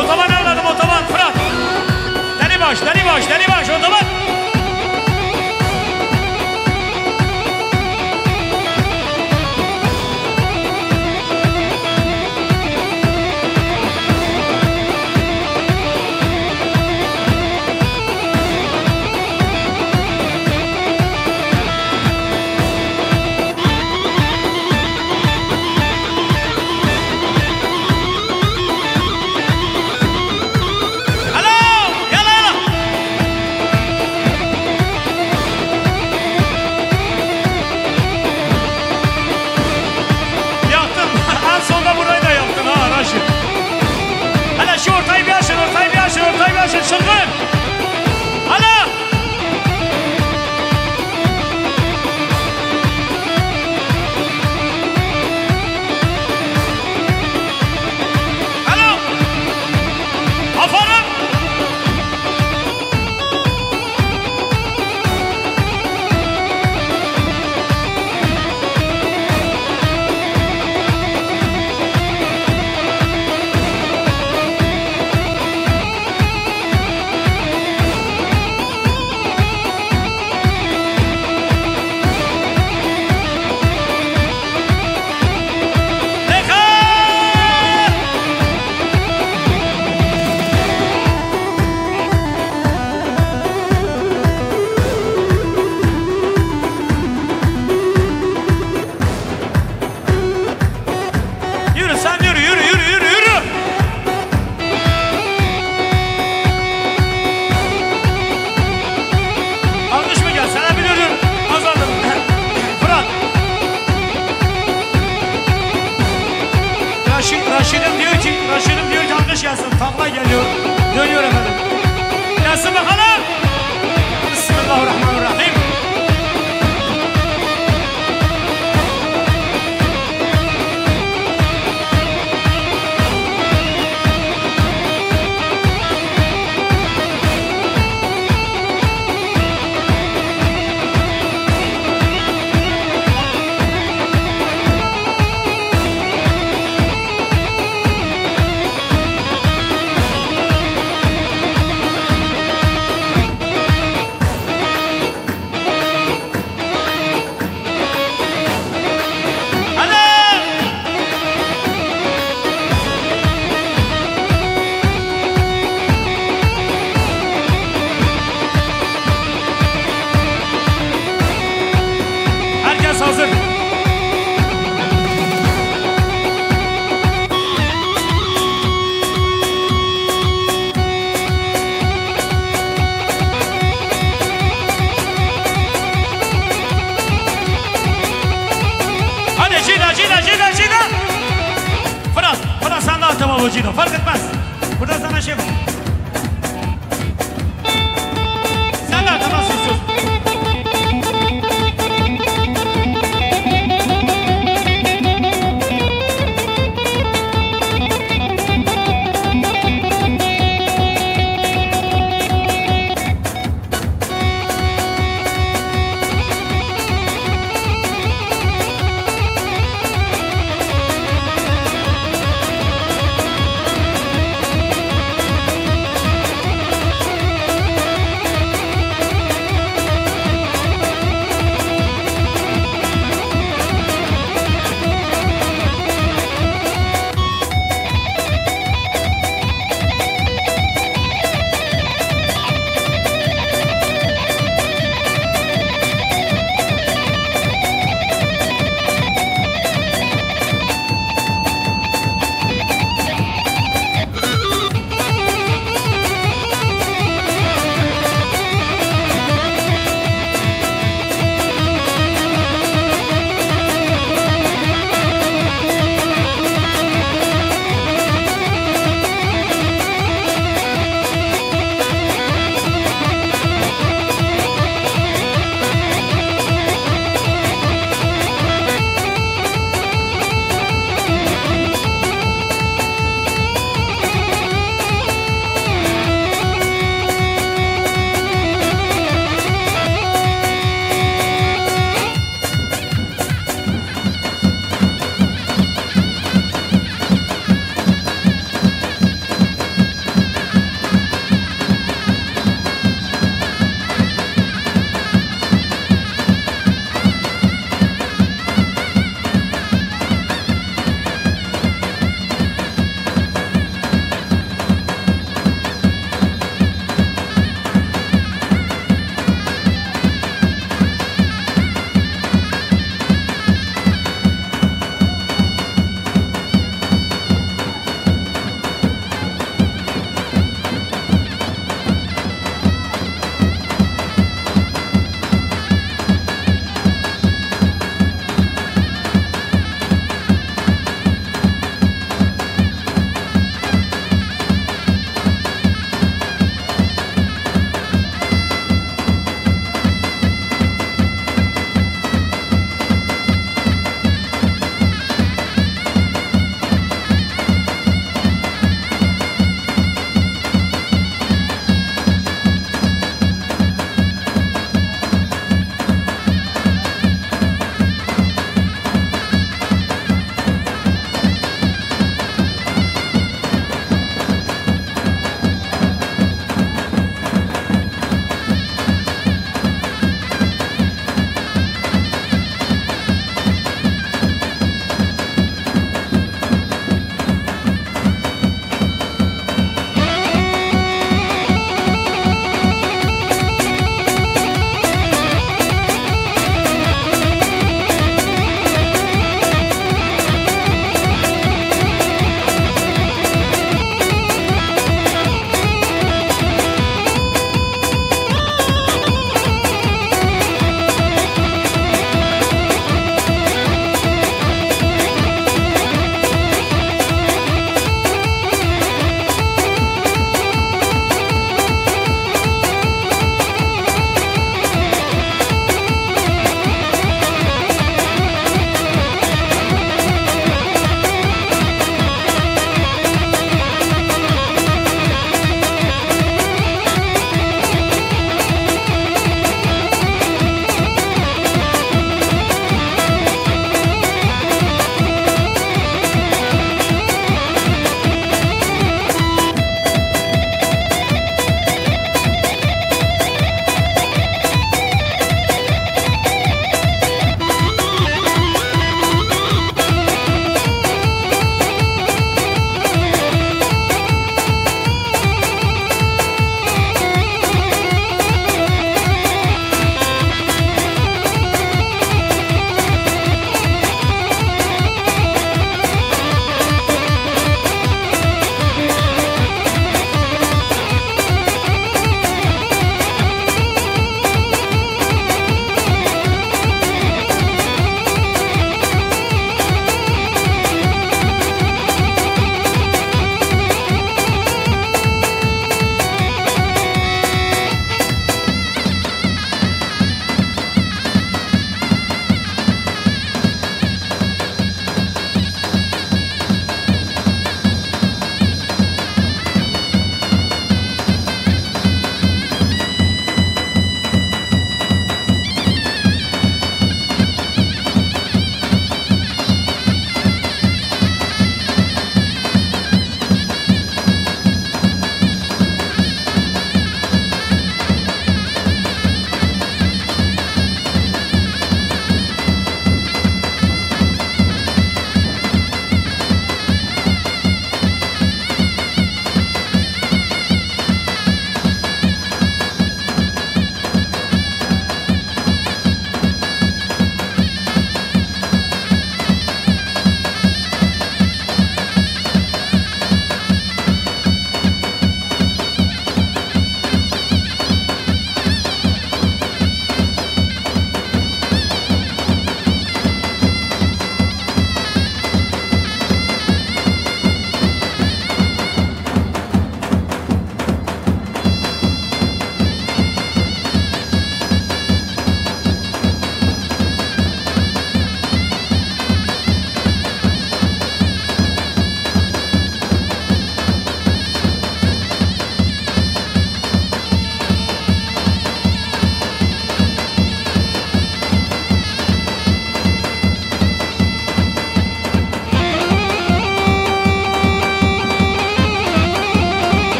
otoban avladım otoban Fırat deli baş otoban شغل هلا هلا aferin Raşid'im diyor ki alkış gelsin. Tabla geliyor. Dönüyor efendim. Gelsin bakalım. Bismillahirrahmanirrahim. Hazır. Hadi Cida. Fırat sen de atama bu Cida. Fark etmez. Burada sana şey var. Sen de atamazsın sus.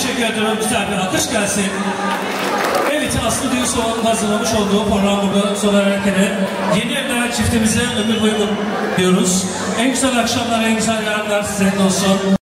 teşekkür ediyorum. Güzel bir alkış gelsin. Evet, Aslı Düğüsoğlu'nun hazırlamış olduğu program burada sona ererken yeni evlenen çiftimize ömür boyu diyoruz. En güzel akşamlar, en güzel yarınlar size olsun.